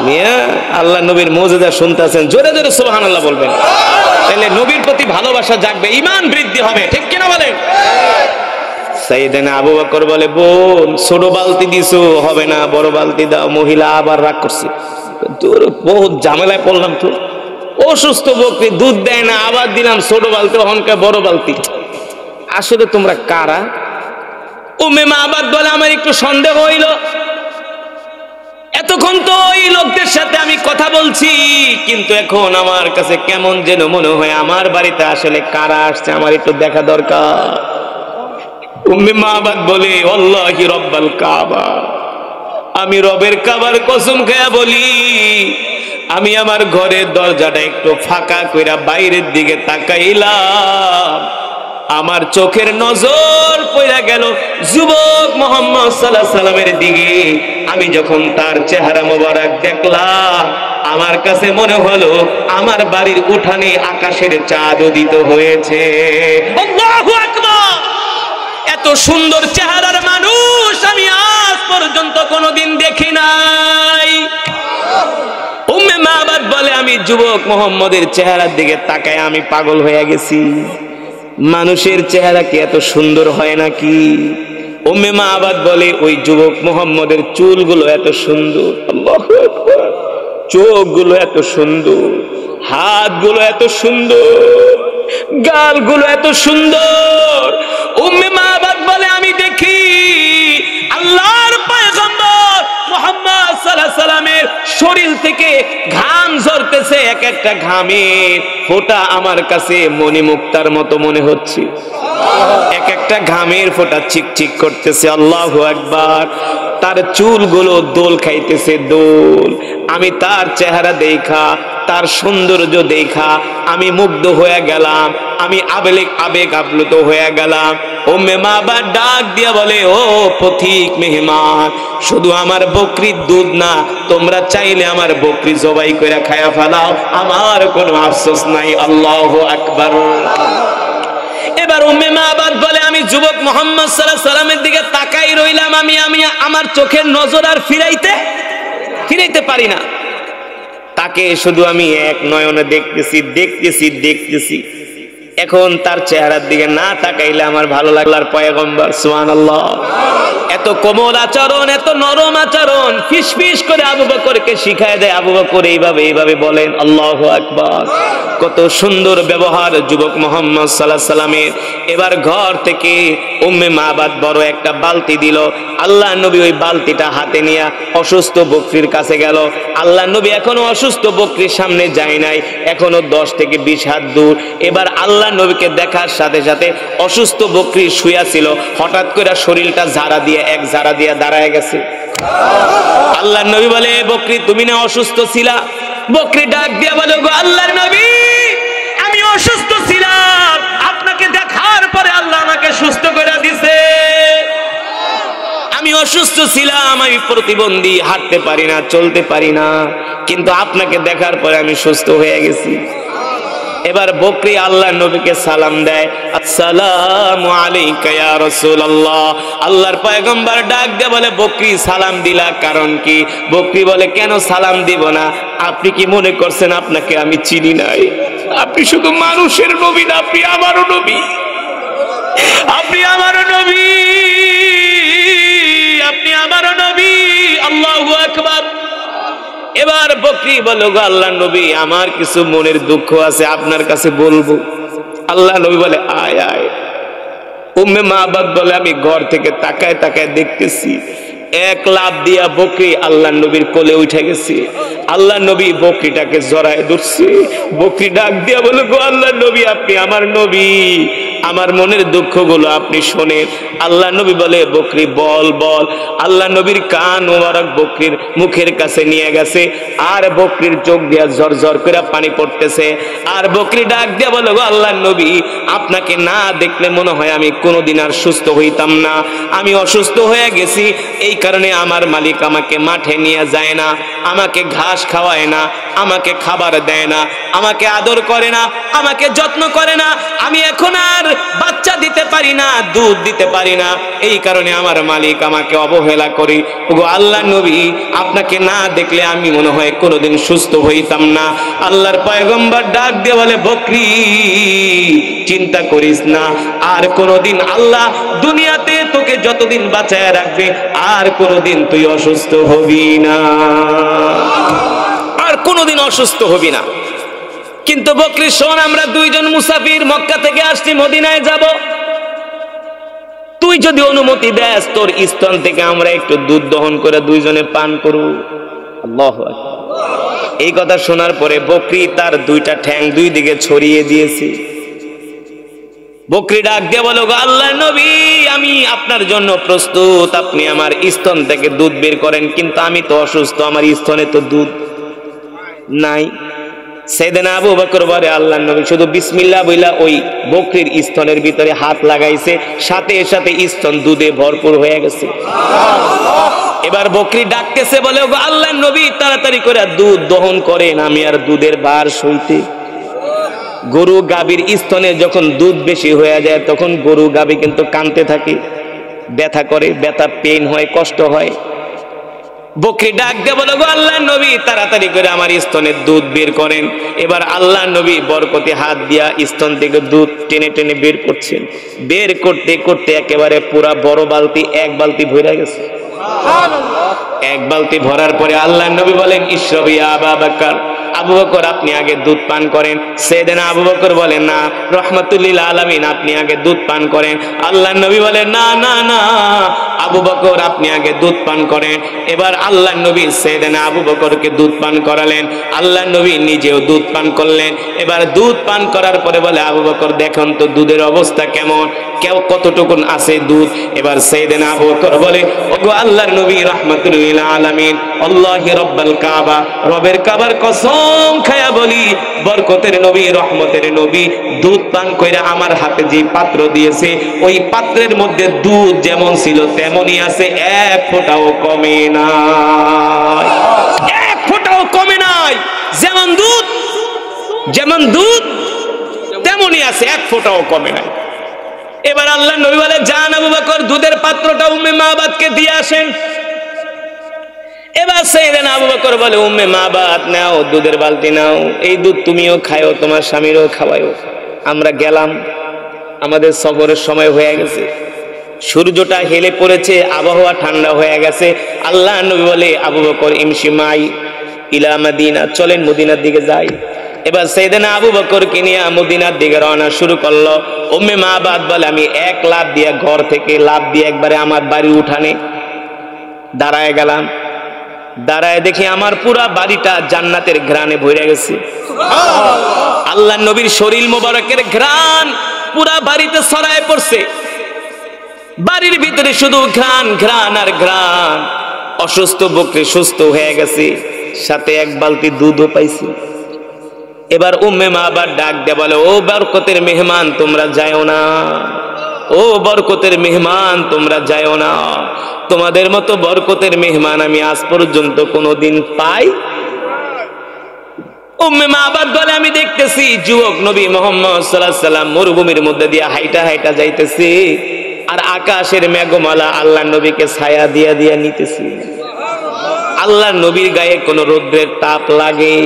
মিয়া আল্লাহ নবীর মুজিজা শুনতেছেন, জোরে জোরে সুবহানাল্লাহ বলবেন, তাহলে নবীর প্রতি ভালোবাসা জাগবে, ঈমান বৃদ্ধি হবে, ঠিক কিনা বলেন? সাইয়েদনা আবু বকর বলে, বোন ছোট বালতি দিছো, হবে না, বড় বালতি দাও। মহিলা আবার রাগ করছে, তোর বহুত ঝামেলায় পড়লাম, তো অসুস্থ বকরি দুধ দেয় না, আবার দিলাম ছোট বালতি, হনকা বড় বালতি। আসলে তোমরা কারা? উম্মে মাবাদ বলে, আমার একটু সন্দেহ হইল, এতক্ষণ তো ওই লোকদের সাথে আমি কথা বলছি, কিন্তু এখন আমার কাছে কেমন যেন মনে হয় আমার বাড়িতে আসলে কারা আসছে, আমার একটু দেখা দরকার। উম্মে মাবাদ বলে, আল্লাহি রব্বাল কাবা, আমি রবের কাবার কসম খেয়ে বলি, আমি আমার ঘরের দরজাটা একটু ফাঁকা কইরা বাইরের দিকে তাকাইলাম, আমার চোখের নজর পড়ে গেল যুবক মুহাম্মদ সাল্লাল্লাহু আলাইহি সাল্লামের দিকে। আমি যখন তার চেহারা মোবারক দেখলাম, আমার কাছে মনে হলো আমার বাড়ির উঠানে আকাশের চাঁদ উদিত হয়েছে। আল্লাহু আকবার! এত সুন্দর চেহারার মানুষ আমি আজ পর্যন্ত কোনোদিন দেখি নাই। উম্মে মাবাদ বলে, আমি যুবক মুহাম্মদের চেহারার দিকে তাকায় আমি পাগল হয়ে গেছি। মানুষের চেহারা কি এত সুন্দর হয় নাকি? উম্মে মাবাদ বলে, ওই যুবক মুহাম্মদের চুলগুলো এত সুন্দর, আল্লাহু আকবার, চোখগুলো এত সুন্দর, হাতগুলো এত সুন্দর, গালগুলো এত সুন্দর। উম্মে মাবাদ বলে, আমি দেখি আল্লাহর পয়গম্বর মুহাম্মদ সাল্লাল্লাহু আলাইহি সাল্লামের শরীর থেকে ঘাম ঝরতেছে, এক একটা ঘামের ফোঁটা আমার কাছে মণিমুক্তার মতো মনে হচ্ছে, এক একটা ঘামের ফোঁটা চিকচিক করতেছে। আল্লাহু আকবার! তার চুলগুলো দোল খাইতেছে, দোল। আমি তার চেহারা দেখা, তার সৌন্দর্য দেখা আমি মুগ্ধ হয়ে গেলাম, আমি আবেগ আপ্লুত হয়ে গেলাম। উম্মে মাবাদ ডাক দিয়া বলে, ও পথিক মেহমান, শুধু আমার বকরির দুধ না, তোমরা চাইলে আমার বকরি জবাই করে খায়া ফেলাও, আমার কোনো আফসোস নাই। আল্লাহু আকবার! এবার উম্মে মাবাদ বলে, আমি যুবক মুহাম্মদ সাল্লাল্লাহু আলাইহি সাল্লামের দিকে তাকাই রইলাম, আমি আমার চোখের নজর আর ফিরাইতে পারি না। তাকে শুধু আমি এক নয়নে দেখতেছি। এখন তার চেহারার দিকে না তাকাইলে আমার ভালো লাগলার পয়গম্বর সুবহানাল্লাহ। এত কোমল আচরণ, এত নরম আচরণ ফিসফিস করে আবু বকরকে শিখায় দেয়। আবু বকর এইভাবে বলেন, আল্লাহু আকবার! কত সুন্দর ব্যবহার যুবক মুহাম্মদ সাল্লাল্লাহু আলাইহি সাল্লামের। এবার ঘর থেকে উম্মে মাবাদ বড় একটা বালতি দিল। আল্লাহ নবী ওই বালতিটা হাতে নিয়ে অসুস্থ বকরির কাছে গেল। আল্লাহ নবী এখনো অসুস্থ বকরির সামনে যায় নাই, এখনো 10 থেকে 20 হাত দূর। এবার আল্লাহ নবীকে দেখার সাথে সাথে অসুস্থ বকরি শুয়া ছিল, হঠাৎ করে শরীরটা ঝাড়া দিয়ে দাঁড়ায় গেছে। আল্লাহ নবী বলে, বকরি তুমি না অসুস্থ ছিলা? বকরি ডাক দিয়ে বলে, গো আল্লাহর নবী, আমি অসুস্থ ছিলাম, আপনাকে দেখার পরে আল্লাহ আমাকে সুস্থ করে দিছে। আমি অসুস্থ ছিলাম, আমি প্রতিবন্ধী, হাঁটতে পারি না, চলতে পারি না, কিন্তু আপনাকে দেখার পরে আমি সুস্থ হয়ে গেছি। এবার বকরি আল্লাহ নবীকে সালাম দেয়, আসসালামু আলাইকা ইয়া রাসূলুল্লাহ। আল্লাহর পয়গম্বর ডাক দিয়ে বলে, বকরি সালাম দিলা কারণ কি? বকরি বলে, কেন সালাম দিব না? আপনি কি মনে করছেন আপনাকে আমি চিনি নাই? আপনি শুধু মানুষের নবী না, আপনি আমারও নবী, আপনি আমারও নবী, আপনি আমারও নবী। আল্লাহু আকবার। এবার বকরি বলো, গো আল্লাহর নবী, আমার কিছু মনের দুঃখ আছে, আপনার কাছে বলবো। আল্লাহ নবী বলে, আয় আয়। উম্মে মাবাদ বলে, আমি ঘর থেকে তাকায় তাকায় দেখতেছি, এক লাফ দিয়া বকরি আল্লাহ নবীর কোলে উঠে গেছে। আল্লাহ নবী বকরিটাকে জড়ায় ধরছে। বকরি ডাক দিয়া বলে, গো আল্লাহ নবী, আপনি আমার নবী, আমার মনের দুঃখগুলো আপনি শোনেন। আল্লাহ নবী বলে, বকরি বল বল। আল্লাহ নবীর কান মোবারক বকরির মুখের কাছে নিয়ে গেছে, আর বকরির চোখ দিয়া ঝরঝর করে পানি পড়তেছে। আর বকরি ডাক দিয়া বলে, গো আল্লাহ নবী, আপনাকে না দেখলে মনে হয় আমি কোনোদিন আর সুস্থ হইতাম না। আমি অসুস্থ হয়ে গেছি, এই কারণে আমার মালিক আমাকে মাঠে নিয়ে যায় না, আমাকে ঘাস খাওয়ায় না, আমাকে খাবার দেয় না, আমাকে আদর করে না, আমাকে যত্ন করে না। আমি এখন আর বাচ্চা দিতে পারি না, দুধ দিতে পারি না, এই কারণে আমার মালিক আমাকে অবহেলা করে। ওগো আল্লাহ নবী, আপনাকে না দেখলে আমি মনে হয় কোনোদিন সুস্থ হইতাম না। আল্লাহর পয়গম্বর ডাক দিয়ে বলে, বকরি চিন্তা করিস না, আর কোনোদিন আল্লাহ দুনিয়াতে তোকে যতদিন বাঁচায় রাখবে, আর কোনোদিন তুই অসুস্থ হবি না, আর কোনোদিন অসুস্থ হবি না। কিন্তু বকরি শোন, আমরা দুইজন মুসাফির মক্কা থেকে আসছি, মদিনায় যাব। তুই যদি অনুমতি দেস, তোর স্তন থেকে আমরা একটু দুধ দহন করে দুইজনে পান করব। আল্লাহু আকবার। এই কথা শোনার পরে বকরি তার দুইটা ঠ্যাং দুই দিকে ছড়িয়ে দিয়েছে। বকরি ডাক দিয়ে বলো, গো আল্লাহর নবী, আমি আপনার জন্য প্রস্তুত, আপনি আমার স্তন থেকে দুধ বের করেন, কিন্তু আমি তো অসুস্থ, আমার স্তনে তো দুধ নাই। সাইয়েদনা আবু বকর বলে, আল্লাহর নবী শুধু বিসমিল্লাহ বইলা ওই বকরির স্তনের ভিতরে হাত লাগাইছে, সাথে সাথে স্তন দুধে ভরপুর হয়ে গেছে। এবার বকরি ডাকতেছে, বলে, গো আল্লাহর নবী, তাড়াতাড়ি করে দুধ দহন করেন, আমি আর দুধের ভার সইতে। গরু গাভীর স্তনে যখন দুধ বেশি হয়ে যায়, তখন গরু গাভী কিন্তু কাঁদতে থাকে, ব্যথা করে, ব্যথা পেইন হয়, কষ্ট হয়। বকরি ডাক দিয়ে বলে, গো আল্লাহর নবী, তাড়াতাড়ি করে আমার স্তনের দুধ বের করেন। এবার আল্লাহর নবী বরকতি হাত দিয়া স্তন থেকে দুধ টেনে টেনে বের করছেন। বের করতে করতে একেবারে পুরা বড় বালতি, এক বালতি ভরে গেছে। এক বালতি ভরার পরে আল্লাহর নবী বলেন, ইশরাবি ইয়া আবু বকর, আবু বকর আপনি আগে দুধ পান করেন। সাইয়েদনা আবু বকর বলেন, না রাহমাতুল লিল আলামিন, আপনি আগে দুধ পান করেন। আল্লাহর নবী বলেন, না না না আবু বকর আপনি আগে দুধ পান করেন। এবার আল্লাহর নবী সাইয়েদনা আবু বকরকে দুধ পান করালেন, আল্লাহর নবী নিজেও দুধ পান করলেন। এবার দুধ পান করার পরে বলে, আবু বকর দেখুন তো দুধের অবস্থা কেমন, কেউ কতটুকুন আছে দুধ। এবার সাইয়েদনা আবু বকর বলে, ওগো আল্লাহর নবী রাহমাতুল লিল আলামিন, আল্লাহি রাব্বাল কাবা, রবের কাবার কসম খায়া বলি, বরকতের নবী, রহমতের নবী দুধ পান কইরা আমার হাতে যে পাত্র দিয়েছে, ওই পাত্রের মধ্যে দুধ যেমন ছিল তেমনই আছে, এক ফোঁটাও কমে নাই, এক ফোঁটাও কমে নাই। যেমন দুধ তেমনই আছে, এক ফোঁটাও কমে নাই। এবার আল্লাহর নবী বলে, যান আবু বকর, দুধের পাত্রটা উম্মে মাবাদকে দিয়ে আসেন। এবার সাইয়েদনা আবু বকর বলে, উম্মে মাবাদ নাও, দুধের বালতি নাও, এই দুধ তুমিও খাও, তোমার স্বামীরও খাওয়াও। আমরা গেলাম, আমাদের সফরের সময় হয়ে গেছে, সূর্যটা হেলে পড়েছে, আবহাওয়া ঠান্ডা হয়ে গেছে। আল্লাহ নবী বলে, আবু বকর ইমশি মাই ইলা মদিনা, চলেন মদিনার দিকে যাই। এবার সাইয়েদনা আবু বকরকে নিয়ে মদিনার দিকে রওনা শুরু করলো। উম্মে মাবাদ বলে, আমি এক লাফ দিয়ে ঘর থেকে লাফ দিয়ে একবারে আমার বাড়ির উঠানে দাঁড়ায় গেলাম। দাঁড়ায় দেখি আমার পুরা বাড়িটা জান্নাতের ঘ্রাণে ভরে গেছে। আল্লাহর নবীর শরীর মোবারকের ঘ্রাণ পুরা বাড়িতে ছড়ায় পড়ছে। বাড়ির ভিতরে শুধু ঘ্রাণ ঘ্রাণ আর ঘ্রাণ। অসুস্থ বকরি সুস্থ হয়ে গেছে, সাথে এক বালতি দুধও পাইছি। এবার উম্মে মাবাদ ডাক দিয়ে বলে, ও বরকতের মেহমান তোমরা যাও না, ও বরকতের মেহমান তোমরা যাও না, তোমাদের মতো বরকতের মেহমান আমি আজ পর্যন্ত কোনোদিন পাই। উম্মে মাবাদ বলে আমি দেখতেছি যুবক নবী মুহাম্মদ সাল্লাল্লাহু আলাইহি সাল্লাম মরুভূমির মধ্যে দিয়ে হাইটা হাইটা যাইতেছে, আর আকাশের মেঘমালা আল্লাহর নবীকে ছায়া দিয়া দিয়া নিতেছে। আল্লাহর নবীর গায়ে কোনো রৌদ্রের তাপ লাগে?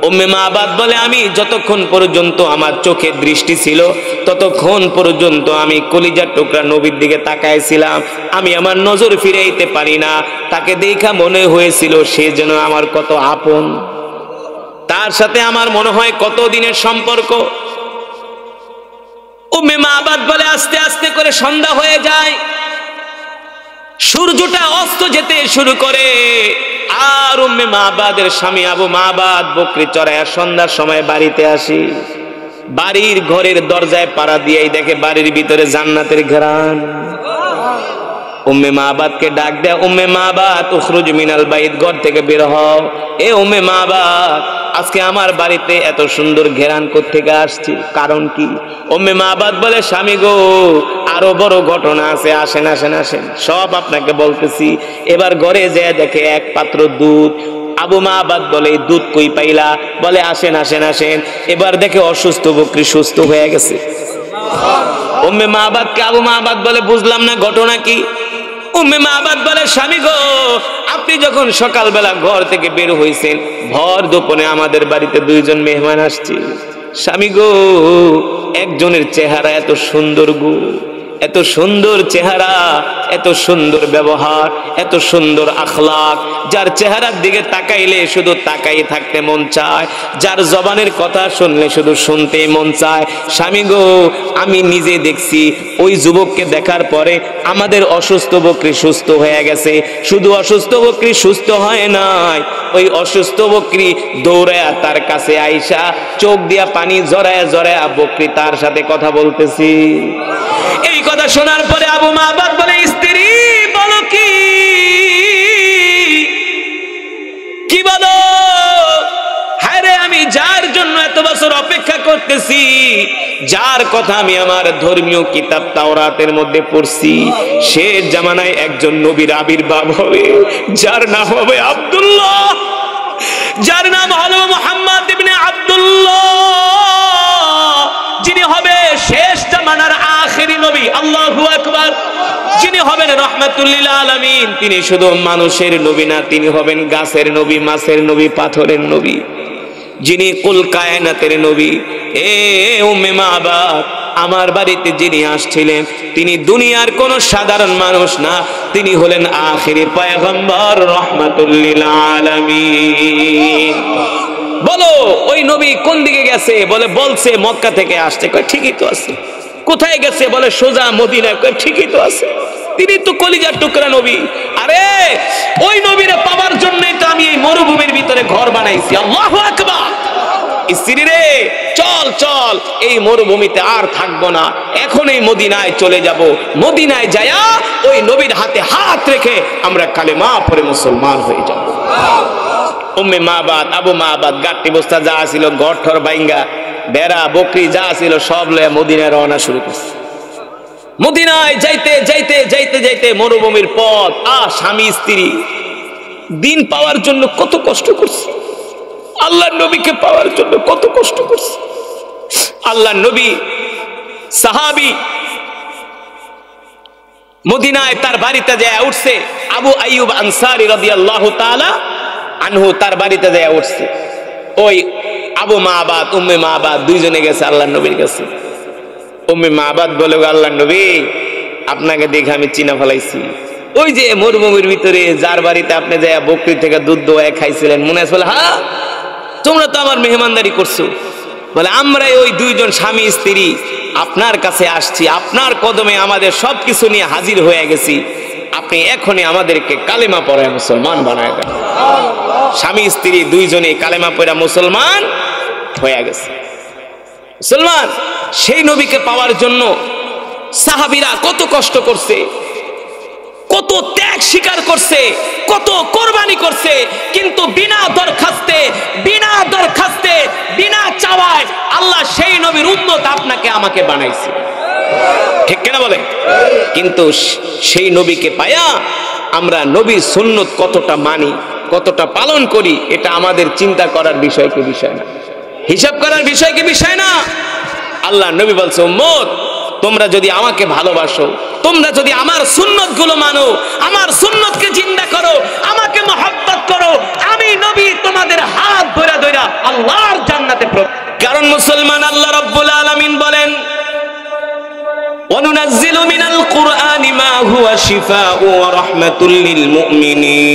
উম্মে মাবাদ বলে আমি যতক্ষণ পর্যন্ত আমার চোখে দৃষ্টি ছিল ততক্ষণ পর্যন্ত আমি কলিজার টুকরা নবীর দিকে তাকাইছিলাম। আমি আমার নজর ফিরাইতে পারি না। তাকে দেখা মনে হয়েছিল সে যেন আমার কত আপন, তার সাথে আমার মনে হয় কত দিনের সম্পর্ক। উম্মে মাবাদ বলে আস্তে আস্তে করে সন্ধ্যা হয়ে যায়, সূর্যটা অস্ত যেতে শুরু করে, আর উম্মে মাবাদের স্বামী আবু মাবাদ বকরি চড়াইয়া সন্ধ্যার সময় বাড়িতে আসি। বাড়ির ঘরের দরজায় পাড়া দিয়েই দেখে বাড়ির ভিতরে জান্নাতের ঘ্রাণ। উম্মে মাবাদকে ডাক দেয়, উম্মে মাবাদ উখরুজ মিনাল বাইত, ঘর থেকে বের হও। এ উম্মে মাবাদ, আজকে আমার বাড়িতে এত সুন্দর ঘেরান কোত্থেকে আসছে, কারণ কি? উম্মে মাবাদ বলে স্বামী গো, আরো বড় ঘটনা আছে, আসেন আসেন আসেন, সব আপনাকে বলতেছি। এবার ঘরে যেয়ে দেখে এক পাত্র দুধ। আবু মাবাদ বলে দুধ কই পাইলা? বলে আসেন আসেন আসেন। এবার দেখে অসুস্থ বকরি সুস্থ হয়ে গেছে। উম্মে মাবাদকে আবু মাবাদ বলে বুঝলাম না ঘটনা কি? উম্মে মাবাদ বলে স্বামী গো, আপনি যখন সকালবেলা ঘর থেকে বের হইছেন, ভর দুপুরে আমাদের বাড়িতে দুইজন মেহমান আসছে। স্বামী গো, একজনের চেহারা এত সুন্দর গো, এত সুন্দর চেহারা, এত সুন্দর ব্যবহার, এত সুন্দর আখলাক, যার চেহারার দিকে তাকাইলে শুধু তাকাই থাকতে মন চায়, যার জবানের কথা শুনলে শুধু শুনতে মন চায়। স্বামী গো, আমি নিজে দেখছি ওই যুবককে দেখার পরে আমাদের অসুস্থ বকরি সুস্থ হয়ে গেছে। শুধু অসুস্থ বকরি সুস্থ হয় নাই, ওই অসুস্থ বকরি দৌড়ায়া তার কাছে আইসা চোখ দিয়া পানি জড়ায়া জড়ায়া বকরি তার সাথে কথা বলতেছি। এই কথা শোনার পরে আবু মাবাদ বলে স্ত্রী বলো কি বলো? হ্যাঁ রে, আমি যার জন্য এত বছর অপেক্ষা করতেছি, যার কথা আমি আমার ধর্মীয় কিতাব তাওরাতের মধ্যে পড়ছি, সে জামানায় একজন নবীর আবির্ভাব হবে, যার নাম হবে আব্দুল্লাহ, যার নাম হলো মুহাম্মদ ইবনে আব্দুল্লাহ, যিনি হবে শেষ জামানার আখেরি নবী। আল্লাহু আকবার। যিনি হবেন রাহমাতুল লিল আলামিন। তিনি শুধু মানুষের নবী না, তিনি হবেন গাছের নবী, মাছের নবী, পাথরের নবী, যিনি কুল কায়নাতের নবী। এ উম্মে মাবাদ, আমার বাড়িতে যিনি আসছিলেন তিনি দুনিয়ার কোন সাধারণ মানুষ না, তিনি হলেন আখেরি পয়গম্বর রাহমাতুল লিল আলামিন। বলো ওই নবী কোন দিকে গেছে? বলে বলছে মক্কা থেকে আসছে। কয় ঠিকই তো আছে। কোথায় গেছে? বলে সোজা মদিনায়। কয় ঠিকই তো আছে, তিনি তো কলিজার টুকরা নবী। আরে ওই নবীরে পাওয়ার জন্যই তো আমি এই মরুভূমির ভিতরে ঘর বানাইছি। আল্লাহু আকবার। স্ত্রী রে, চল চল, এই মরুভূমিতে আর থাকবো না, এখন এই মদিনায় চলে যাব। মদিনায় যায়া ওই নবীর হাতে হাত রেখে আমরা কালেমা পড়ে মুসলমান হয়ে যাব। উম্মে মাবাদ, আবু মাবাদ গাট্টি বস্তা যা ছিল, ঘর ঠর বাইঙ্গা, বেড়া বকরি যা ছিল সব লয়ে মদিনায় রওনা শুরু করছে। মদিনায় যাইতে যাইতে যাইতে যাইতে মরুভূমির পথ। স্বামী স্ত্রী দিন পাওয়ার জন্য কত কষ্ট করছে, আল্লাহর নবীকে পাওয়ার জন্য কত কষ্ট করছে। আল্লাহর নবী সাহাবী মদিনায় তার বাড়িতে যায় উঠছে। আবু আইয়ুব আনসারী রাদিয়াল্লাহু তাআলা আনহু তার বাড়িতে যায় উঠছে। ওই আবু মাবাদ উম্মে মাবাদ দুইজনে গেছে আল্লাহর নবীর কাছে। উম্মে মাবাদ বলে, আল্লাহর নবী, আপনাকে দেখে আমি চিনা ফেলাইছি। ওই যে মরুভূমির ভিতরে যার বাড়িতে আপনি যায় বকরি থেকে দুধ দোয়া খাইছিলেন, মনে আছে? বলে হ্যাঁ, তোমরা তো আমার মেহমানদারি করছো। বলে আমরাই ওই দুইজন স্বামী স্ত্রী আপনার কাছে আসছি, আপনার কদমে আমাদের সবকিছু নিয়ে হাজির হয়ে গেছি, আপনি এখনই আমাদেরকে কালেমা পড়ায় মুসলমান বানায় দেন। স্বামী স্ত্রী দুইজনে কালেমা পড়া মুসলমান হয়ে গেছে। মুসলমান, সেই নবীকে পাওয়ার জন্য সাহাবীরা কত কষ্ট করছে, কত ত্যাগ স্বীকার করছে, কত কোরবানি করছে, কিন্তু বিনা দরখাস্তে বিনা চাওয়ায় আল্লাহ সেই নবীর উম্মত আপনাকে আমাকে বানাইছে। ঠিক কিনা বলেন? কিন্তু সেই নবীকে পায়া আমরা নবীর সুন্নত কতটা মানি, কতটা পালন করি এটা আমাদের চিন্তা করার বিষয় কি বিষয় না, হিসাব করার বিষয় কি বিষয় না। আল্লাহ নবী বলছে, উম্মত তোমরা যদি আমাকে ভালোবাসো, তোমরা যদি আমার সুন্নত গুলো মানো, আমার সুন্নতকে জিন্দা করো, আমাকে মহব্বত করো, আমি নবী তোমাদের হাত ধরে ধরে আল্লাহর জান্নাতে প্রবেশ। কারণ মুসলমান, আল্লাহ রাব্বুল আলামিন বলেন, وَنُنَزِّلُ مِنَ الْقُرْآنِ مَا هُوَ شِفَاءٌ وَرَحْمَةٌ لِّلْمُؤْمِنِينَ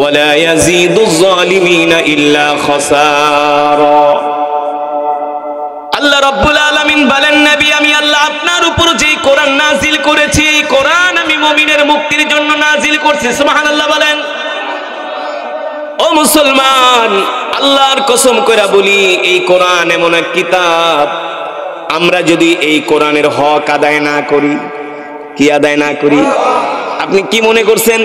وَلَا يَزِيدُ الظَّالِمِينَ إِلَّا خَسَارًا। আল্লাহ রাব্বুল আলামিন বলেন, নবী আমি আল্লাহ আপনার উপর যে কোরআন নাজিল করেছি, কোরআন আমি মুমিনের মুক্তির জন্য নাজিল করছি। সুবহানাল্লাহ বলেন। ও মুসলমান, আল্লাহর কসম করে বলি, এই কোরআন এমন এক কিতাব, আমরা যদি এই কোরআনের হক আদায় না করি, কি আদায় না করি, আপনি কি মনে করছেন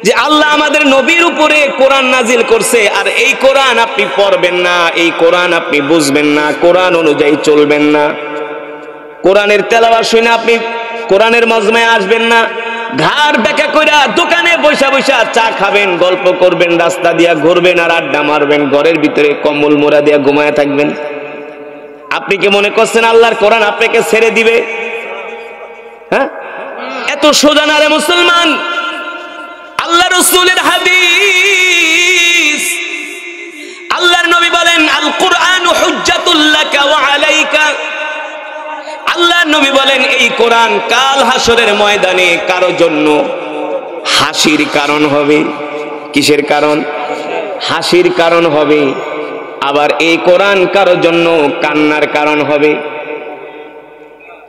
যে আল্লাহ আমাদের নবীর উপরে কোরআন নাজিল করছে, আর এই কোরআন আপনি পড়বেন না, এই কোরআন আপনি বুঝবেন না, কোরআন অনুযায়ী চলবেন না, কোরআনের তেলাওয়াত শুনে আপনি কোরআনের মজমায় আসবেন না, ঘাড় বেঁকা কইরা দোকানে বৈশা বৈশা চা খাবেন, গল্প করবেন, রাস্তা দিয়া ঘুরবেন আর আড্ডা মারবেন, ঘরের ভিতরে কম্বল মোড়া দিয়া ঘুমায় থাকবেন, আপনি কি মনে করছেন আল্লাহর কোরআন আপনাকে ছেড়ে দিবে? হ্যাঁ, এত সোজা না রে মুসলমান। আল্লাহ রাসূলের হাদিস, আল্লাহর নবী বলেন, আল কুরআনু হুজ্জাতুল লাকা ওয়া আলাইকা। আল্লাহর নবী বলেন, এই কোরআন কাল হাসরের ময়দানে কারো জন্য হাসির কারণ হবে। কিসের কারণ? হাসির কারণ হবে। আবার এই কোরআন কারোর জন্য কান্নার কারণ হবে।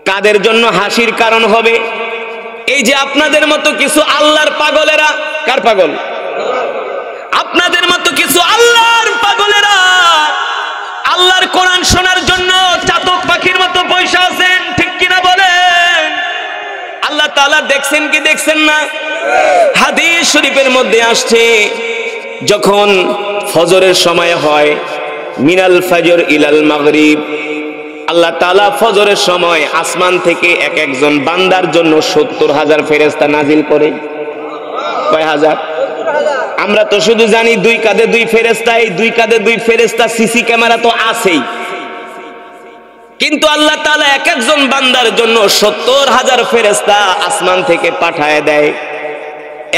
কাদের জন্য হাসির কারণ হবে? এই যে আপনাদের মতো কিছু আল্লাহর পাগলেরা। কার পাগল? আপনাদের মতো কিছু আল্লাহর পাগলেরা আল্লাহর কোরআন শোনার জন্য চাতক পাখির মতো পয়সা আছেন, ঠিক কিনা বলেন? আল্লাহ তাআলা দেখছেন কি দেখছেন না? হাদিস শরীফের মধ্যে আসছে, যখন ফজরের সময় হয়, মিনাল ফজর ইলাল মাগরিব, আল্লাহ তাআলা ফজরের সময় আসমান থেকে এক একজন বান্দার জন্য ৭০,০০০ ফেরেশতা নাজিল করে। কয় হাজার? আমরা তো শুধু জানি দুই কাঁধে দুই ফেরেশতা, এই দুই কাঁধে দুই ফেরেশতা, সিসি ক্যামেরা তো আছেই, কিন্তু আল্লাহ তাআলা এক একজন বান্দার জন্য ৭০,০০০ ফেরেশতা আসমান থেকে পাঠায় দেয়,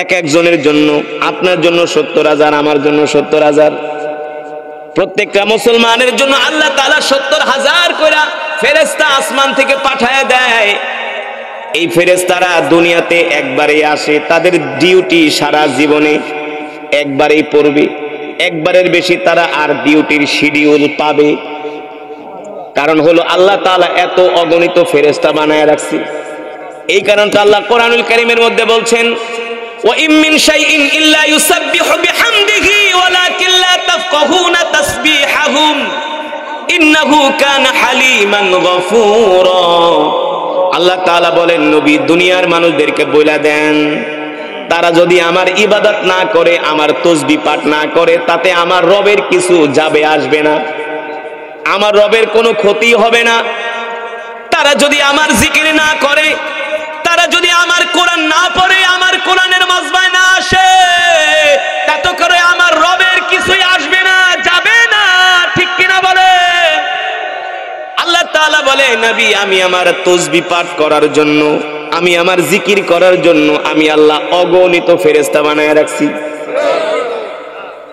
এক একজনের জন্য। আপনার জন্য ৭০,০০০, আমার জন্য ৭০,০০০, প্রত্যেকটা মুসলমানের জন্য আল্লাহ তাআলা ৭০,০০০ করে ফেরেশতা আসমান থেকে পাঠায় দেয়। এই ফেরেশতারা দুনিয়াতে একবারই আসে, তাদের ডিউটি সারা জীবনে একবারই পড়বে, একবারের বেশি তারা আর ডিউটির শিডিউল পাবে। কারণ হলো আল্লাহ তাআলা এত অগণিত ফেরেশতা বানায় রাখছে। এই কারণটা আল্লাহ কোরআনুল কারীমের মধ্যে বলছেন, ওয়া ইম মিন শাইইন ইল্লা ইউসাব্বিহু বিহামদিহি ওয়ালাকিন লা তাফকাহুনা তাসবিহাহুম ইন্নাহু কানা হালিমান গফুরা। আল্লাহ তাআলা বলেন, নবী দুনিয়ার মানুষদেরকে বলে দেন, তারা যদি আমার ইবাদত না করে, আমার তাসবিহ পাঠ না করে, তাতে আমার রবের কিছু যাবে আসবে না, আমার রবের কোনো ক্ষতি হবে না। তারা যদি আমার জিকির না করে, তারা যদি আমার কোরআন না পড়ে, আমার কোরআনের মজমায় না আসে, তাতে করে আমার রবের কিছুই আসবে না, যাবে না, ঠিক কিনা বলে? আল্লাহ তাআলা বলে, নবী আমি আমার তাসবিহ পাঠ করার জন্য, আমি আমার জিকির করার জন্য আমি আল্লাহ অগণিত ফেরেশতা বানায় রাখছি।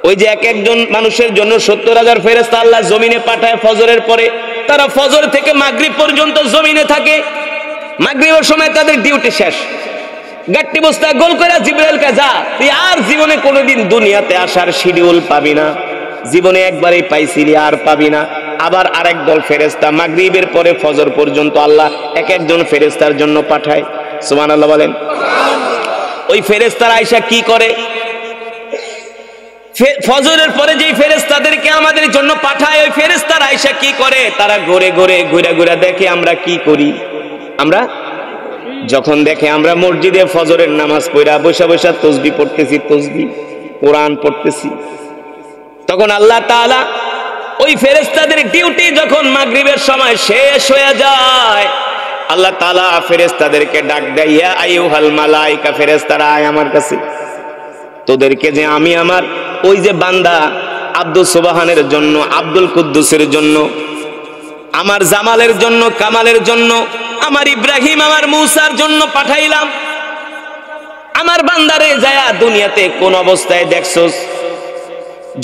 ওই যে এক একজন মানুষের জন্য ৭০,০০০ ফেরেশতা আল্লাহ জমিনে পাঠায় ফজরের পরে, তারা ফজর থেকে মাগরিব পর্যন্ত জমিনে থাকে। মাগরিবের সময় তাদের ডিউটি শেষ, গাট্টি বস্তা গোল করে জিবরাইলকে যা, তুই আর জীবনে কোনোদিন দুনিয়াতে আসার শিডিউল পাবি না, জীবনে একবারই পাইছিলি, আর পাবি না। আবার আরেক দল ফেরেশতা মাগরিবের পরে ফজর পর্যন্ত আল্লাহ এক একজন ফেরেশতার জন্য পাঠায়। সুবহানাল্লাহ বলেন। ওই ফেরেশতারা আয়েশা কি করে? ফজরের পরে যেই ফেরেশতাদেরকে আমাদের জন্য পাঠায়, ওই ফেরেশতারা আয়েশা কি করে? তারা ঘুরে ঘুরে ঘুরে ঘুরে দেখে আমরা কি করি। আমরা যখন দেখে আমরা মসজিদে ফজরের নামাজ পড়া বসে বসে তাসবিহ পড়তেছি, তাসবিহ কোরআন পড়তেছি, তখন আল্লাহ তাআলা ওই ফেরেশতাদের ডিউটি যখন মাগরিবের সময় শেষ হয়ে যায়, আল্লাহ তাআলা ফেরেশতাদেরকে ডাক দেয়, ইয়া আইয়ুহাল মালায়েকা, ফেরেশতারা আয় আমার কাছে। তোদেরকে যে আমি আমার ওই যে বান্দা আব্দুল সুবহানের জন্য, আব্দুল কুদ্দুসের জন্য, আমার জামালের জন্য, কামালের জন্য, আমার ইব্রাহিম, আমার মূসার জন্য পাঠাইলাম, আমার বান্দারে যায়া দুনিয়াতে কোন অবস্থায় দেখছস?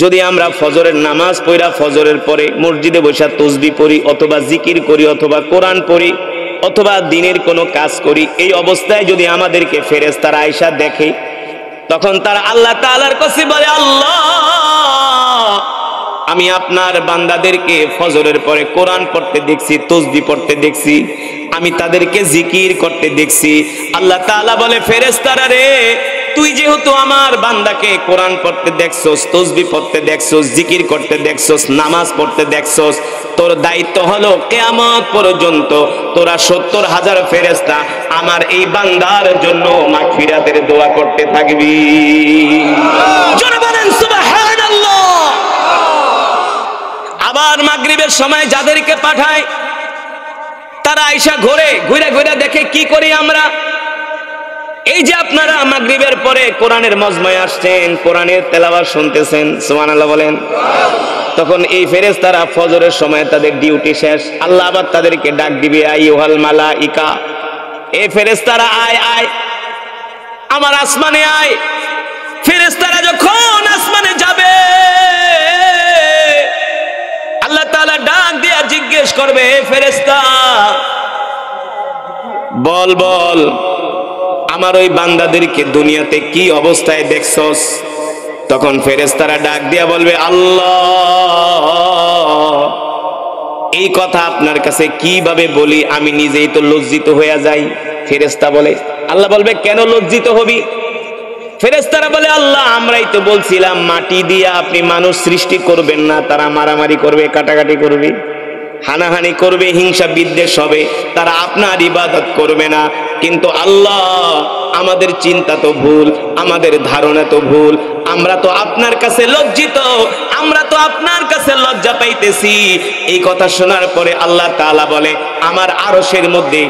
যদি আমরা ফজরের নামাজ পড়া, ফজরের পরে মসজিদে বসে তসবিহ পড়ি, অথবা জিকির করি, অথবা কোরআন পড়ি, অথবা দিনের কোনো কাজ করি, এই অবস্থায় যদি আমাদেরকে ফেরেশতারা আয়েশা দেখে, তখন তারা আল্লাহ তাআলার কাছে বলে, আল্লাহ, আমি আপনার বান্দাদেরকে ফজরের পরে কোরআন পড়তে দেখছি, তসবিহ পড়তে দেখছি, আমি তাদেরকে জিকির করতে দেখছি। আল্লাহ তাআলা বলে, ফেরেশতারা রে, তুই যেহেতু আমার বান্দাকে কোরআন পড়তে দেখছস, তসবিহ পড়তে দেখছস, জিকির করতে দেখছস, নামাজ পড়তে দেখছস, তোর দায়িত্ব হলো কিয়ামত পর্যন্ত তোরা 70,000 ফেরেশতা আমার এই বান্দার জন্য মাগফিরাতের দোয়া করতে থাকবি। জোরে বলেন সুবহানাল্লাহ। আবার মাগরিবের সময় যাদেরকে পাঠায়, তারা আয়েশা ঘুরে ঘুরে দেখে কি করি আমরা। এই যে আপনারা মাগরিবের পরে কোরআনের মজমায় আসছেন, কোরআনের তেলাওয়াত শুনতেছেন, সুবহানাল্লাহ বলেন, তখন এই ফেরেশতারা ফজরের সময় তাদের ডিউটি শেষ, আল্লাহ আবার তাদেরকে ডাক দিবে, আইয়ুহাল মালাইকা, এই ফেরেশতারা আয় আয় আমার আসমানে আয়। ফেরেশতারা যখন আসমানে যাবে, আল্লাহ তাআলা ডাক দিয়ে জিজ্ঞেস করবে, ফেরেশতা বল বল, আমার ওই বান্দাদেরকে দুনিয়াতে কি অবস্থায় দেখছস? তখন ফেরেশতারা ডাক দিয়া বলবে, আল্লাহ, এই কথা আপনার কাছে কিভাবে বলি, আমি নিজেই তো লজ্জিত হয়ে যাই। ফেরেশতা বলে, আল্লাহ বলবে, কেন লজ্জিত হবি? ফেরেশতারা বলে, আল্লাহ, আমরাই তো বলছিলাম মাটি দিয়ে আপনি মানুষ সৃষ্টি করবেন না, তারা মারামারি করবে, কাটাকাটি করবে, হানাহানি করবে, হিংসা বিদ্বেষ হবে, তারা আপনার ইবাদত করবে না। কিন্তু আল্লাহ, আমাদের চিন্তা তো ভুল, আমাদের ধারণা তো ভুল, আমরা তো আপনার কাছে লজ্জিত, আমরা তো আপনার কাছে লজ্জা পাইতেছি। এই কথা শোনার পরে আল্লাহ তাআলা বলে, আমার আরশের মধ্যে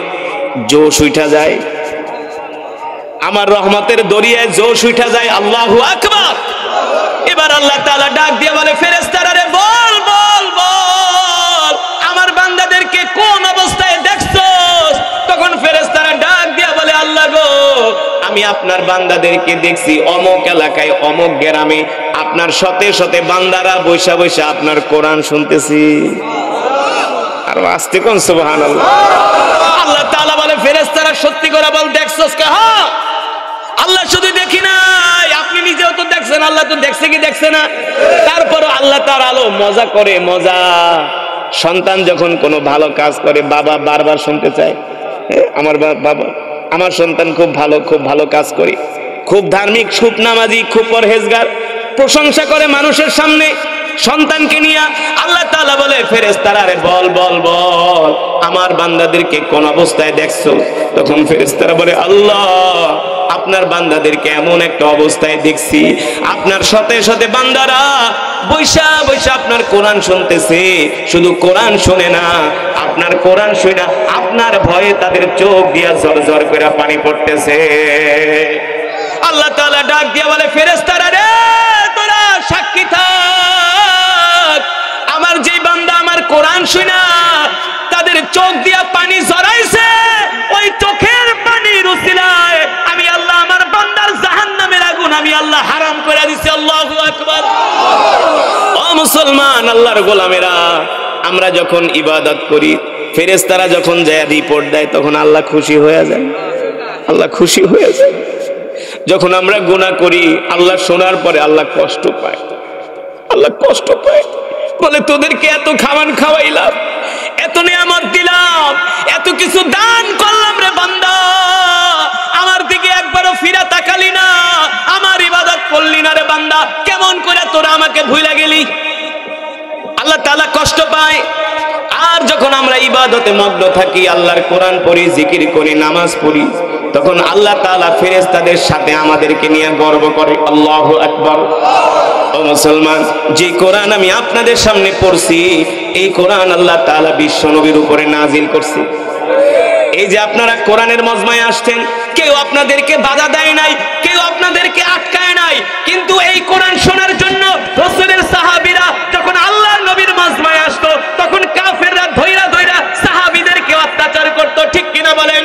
জোশ উঠা যায়, আমার রহমতের দরিয়ায় জোশ উঠা যায়। আল্লাহু আকবার। এবার আল্লাহ তাআলা ডাক দিয়ে বলে, ফেরেশতারা রে, বল বল বল, আমার বান্দাদেরকে কোন অবস্থায় দেখছস? তখন ফেরেশতারা ডাক দিয়ে বলে, আল্লাহ গো, আমি আপনার বান্দাদেরকে দেখছি অমুক এলাকায়, অমুক গ্রামে, আপনার শতে শতে বান্দারা বৈশা বৈশা আপনার কোরআন শুনতেছি। আর আস্তে কোন সুবহানাল্লাহ। আল্লাহ তাআলা বলে, ফেরেশতারা সত্যি করে বল, দেখছস? হ্যাঁ আল্লাহ, শুধু দেখি নাই, আপনি নিজেও তো দেখছেন, আল্লাহ তো দেখছে কি দেখছে না? তারপরও আল্লাহ তার আলো মজা করে, মজা। সন্তান যখন কোনো ভালো কাজ করে, বাবা বারবার শুনতে চায়, আমার বাবা, আমার সন্তান খুব ভালো কাজ করে, খুব ধার্মিক, খুব নামাজি, খুব পরহেজগার, প্রশংসা করে মানুষের সামনে সন্তানকে নিয়ে। আল্লাহ তাআলা বলে, ফেরেশতারা রে, বল বল বল, আমার বান্দাদেরকে কোন অবস্থায় দেখছো? তখন ফেরেশতারা বলে, আল্লাহ, আপনার বান্দাদেরকে এমন একটা অবস্থায় দেখছি, আপনার শতে শতে বান্দারা বৈশা বৈশা আপনার কোরআন শুনতেছে। শুধু কোরআন শুনে না, আপনার কোরআন শুনে আপনার ভয়ে তাদের চোখ দিয়া ঝরঝর করে পানি পড়তেছে। আল্লাহ তাআলা ডাক দিয়া বলে, ফেরেশতারা রে, তোরা সাক্ষী থাক, আমার যে বান্দা আমার কোরআন শুনা তাদের চোখ দিয়া পানি ঝরাইছে, ওই চোখের পানির উসিলায় আমি আল্লাহ আমার বান্দার জাহান্নামের আগুন আমি আল্লাহ হারাম করে দিছি। আল্লাহু আকবার। ও মুসলমান, আল্লাহর গোলামেরা, আমরা যখন ইবাদত করি, ফেরেশতারা যখন যায় রিপোর্ট দেয়, তখন আল্লাহ খুশি হয়ে যায়, আল্লাহ খুশি হয়ে যায়। যখন আমরা গুনাহ করি, আল্লাহ শোনার পরে আল্লাহ কষ্ট পায়, আল্লাহ কষ্ট পায়, বলে, তোদেরকে এত খাবার খাওয়াইলাম, এত নিয়ামত দিলাম, এত কিছু দান করলাম রে বান্দা, আমার দিকে একবারও ফিরা তাকালি না, আমার ইবাদত করলি না রে বান্দা, কেমন করে তোরা আমাকে ভুলে গেলি? আল্লাহ তাআলা কষ্ট পায়। আর যখন আমরা ইবাদতে মগ্ন থাকি, আল্লাহর কোরআন পড়ি, জিকির করি, নামাজ পড়ি, তখন আল্লাহ তাআলা ফেরেশতাদের সাথে আমাদেরকে নিয়ে গর্ব করে। আল্লাহু আকবার। ও মুসলমান, যে কোরআন আমি আপনাদের সামনে পড়ছি, এই কোরআন আল্লাহ তাআলা বিশ্ব নবীর উপরে নাজিল করছে। এই যে আপনারা কোরআনের মজমায় আসছেন, কেউ আপনাদেরকে বাধা দেয় নাই, কেউ আপনাদেরকে আটকায় নাই, কিন্তু এই কোরআন শোনার জন্য রাসূলের সাহাবীরা যখন আল্লাহর নবীর মজমায় আসতো তখন কাফেররা ধইরা ধইরা সাহাবীদেরকে অত্যাচার করত, ঠিক কিনা বলেন?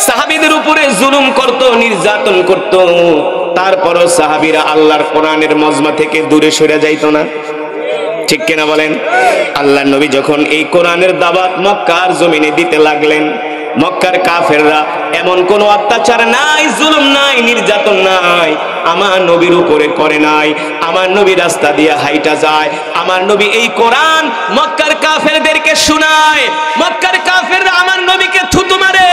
সাহাবীদের উপরে জুলুম করত, নির্যাতন করত, তারপরও সাহাবীরা আল্লাহর কোরআনের মজমা থেকে দূরে সরে যাইতো না, ঠিক কিনা বলেন? আল্লাহর নবী যখন এই কোরআনের দাওয়াত মক্কার জমিনে দিতে লাগলেন, মক্কার কাফেররা এমন কোন অত্যাচার নাই, জুলুম নাই, নির্যাতন নাই আমার নবীর উপরে করে নাই। আমার নবী রাস্তা দিয়ে হাইটা যায়, আমার নবী এই কোরআন মক্কার কাফেরদেরকে শোনায়। মক্কার কাফেররা আমার নবীকে থুতু মারে,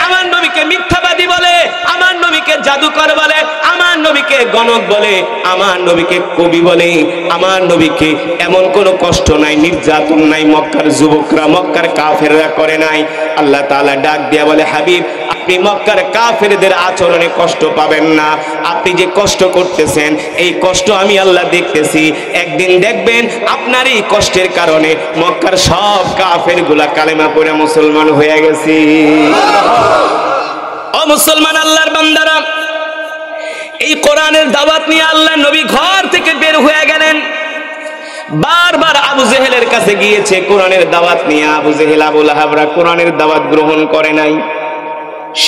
আমার নবীকে মিথ্যাবাদী বলে, আমার নবীকে জাদুকর বলে, আমার নবীকে গণক বলে, আমার নবীকে কবি বলে, আমার নবীকে এমন কোনো কষ্ট নাই, নির্যাতন নাই মক্কার যুবকরা, মক্কার কাফেররা করে নাই। আল্লাহ তাআলা ডাক দিয়া বলে, হাবিব আপনি মক্কার কাফেরদের আচরণে কষ্ট পাবেন না, আপনি যে কষ্ট করতেছেন এই কষ্ট আমি আল্লাহ দেখতেছি, একদিন দেখবেন আপনার এই কষ্টের কারণে মক্কার সব কাফেরগুলা কালেমা পড়ে মুসলমান হয়ে গেছে। ও মুসলমান আল্লাহর বান্দারা, এই কোরআনের দাওয়াত নিয়ে আল্লাহ নবী ঘর থেকে বের হয়ে গেলেন। বারবার আবু জেহেলের কাছে গিয়েছে কোরআনের দাওয়াত নিয়ে, আবু জেহেল আবু লাহাবরা কোরআনের দাওয়াত গ্রহণ করে নাই।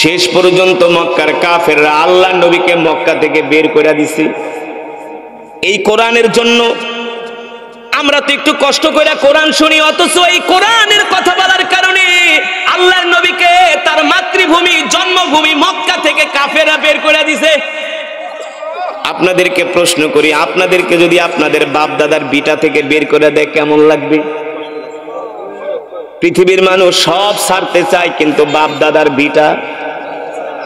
শেষ পর্যন্ত মক্কার কাফেররা আল্লাহর নবীকে মক্কা থেকে বের করে দিছে এই কোরআনের জন্য। আমরা তো একটু কষ্ট করে কোরআন শুনি, অথচ এই কোরআনের কথা বলার কারণে আল্লাহর নবীকে তার মাতৃভূমি জন্মভূমি মক্কা থেকে কাফেররা বের করে দিছে। আপনাদেরকে প্রশ্ন করি, আপনাদেরকে যদি আপনাদের বাপ দাদার বিটা থেকে বের করে দেয় কেমন লাগবে? পৃথিবীর মানুষ সব ছাড়তে চায় কিন্তু বাপ দাদার বিটা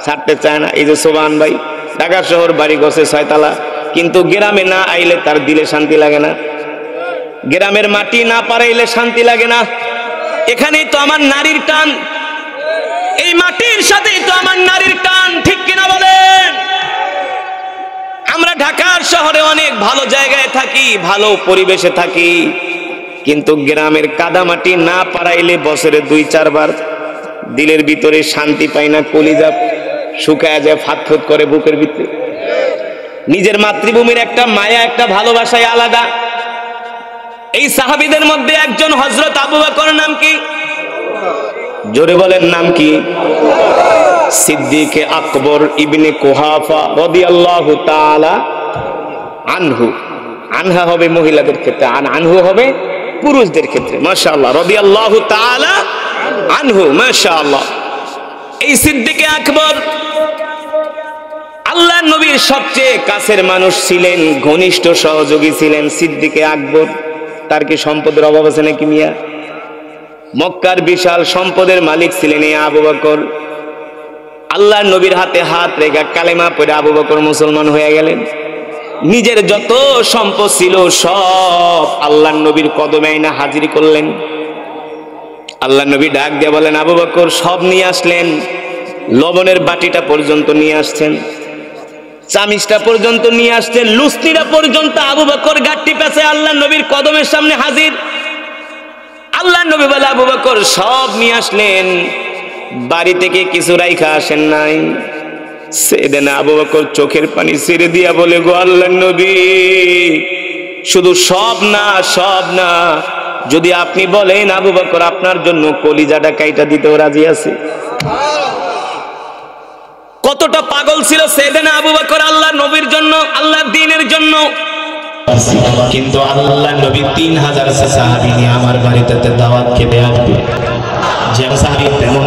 ছাড়তে চায় না। এই যে সোবান ভাই ঢাকা শহর বাড়ি গছে 6 তলা, কিন্তু গ্রামে না আইলে তার দিলে শান্তি লাগে না, গ্রামের মাটি না পারাইলে শান্তি লাগে না। এখানেই তো আমার নারীর টান, এই মাটির সাথেই তো আমার নারীর টান, ঠিক কিনা বলেন? আমরা ঢাকার শহরে অনেক ভালো জায়গায় থাকি, ভালো পরিবেশে থাকি, কিন্তু গ্রামের কাদামাটি না পারাইলে বছরে 2-4 বার দিলের ভিতরে শান্তি পাই না, কলিজা শুকায় যায়, ফাতফুত করে বুকের ভিতরে। নিজের মাতৃভূমির একটা মায়া, একটা ভালোবাসায় আলাদা। এই সাহাবীদের মধ্যে একজন হযরত আবু বকর, নাম কি? জোরে বলেন, নাম কি? সিদ্দিক আকবর ইবনে কুহাফা রাদিয়াল্লাহু তাআলা আনহু। আনহা হবে মহিলাদের ক্ষেত্রে, আনহু হবে পুরুষদের ক্ষেত্রে। মাশাআল্লাহ, রাদিয়াল্লাহু তাআলা আনহু, মাশাআল্লাহ। এই সিদ্দিক আকবর আল্লাহর নবীর সবচেয়ে কাছের মানুষ ছিলেন, ঘনিষ্ঠ সহযোগী ছিলেন সিদ্দিক আকবর। তার কি সম্পদের অভাব আছে নাকি মিয়া? মক্কার বিশাল সম্পদের মালিক ছিলেন এই আবু বকর। আল্লাহর নবীর হাতে হাত রেখে কালেমা পড়ে আবু বকর মুসলমান হয়ে গেলেন। নিজের যত সম্পদ ছিল সব আল্লাহর নবীর কদমে আইনা হাজির করলেন। আল্লাহর নবী ডাক দিয়ে বলেন, আবু বকর সব নিয়ে আসলেন, লবণের বাটিটা পর্যন্ত নিয়ে আসছেন, চামিচটা পর্যন্ত নিয়ে আসছেন, লুসনিটা পর্যন্ত আবু বকর গাট্টি পেছে আল্লাহর নবীর কদমের সামনে হাজির। আল্লাহর নবী বলে, আবু বকর সব নিয়ে আসলেন, বাড়ি থেকে কিছু রাইখা আসেন নাই। সেদিন আবু বকর চোখের পানি ছেড়ে দিয়া বলে, গো আল্লাহর নবী, শুধু সব না, সব না, যদি আপনি বলেন আবু বকর আপনার জন্য কলিজাটা কাইটা দিতেও রাজি আছে। কতটা পাগল ছিল সেদিন আবু বকর আল্লাহর নবীর জন্য, আল্লাহর দ্বীনের জন্য। কিন্তু আল্লাহর নবী 3000 সাহাবী নিয়ে আমার বাড়িতে দাওয়াত খেতে আসবে, যে সাহাবী তেমন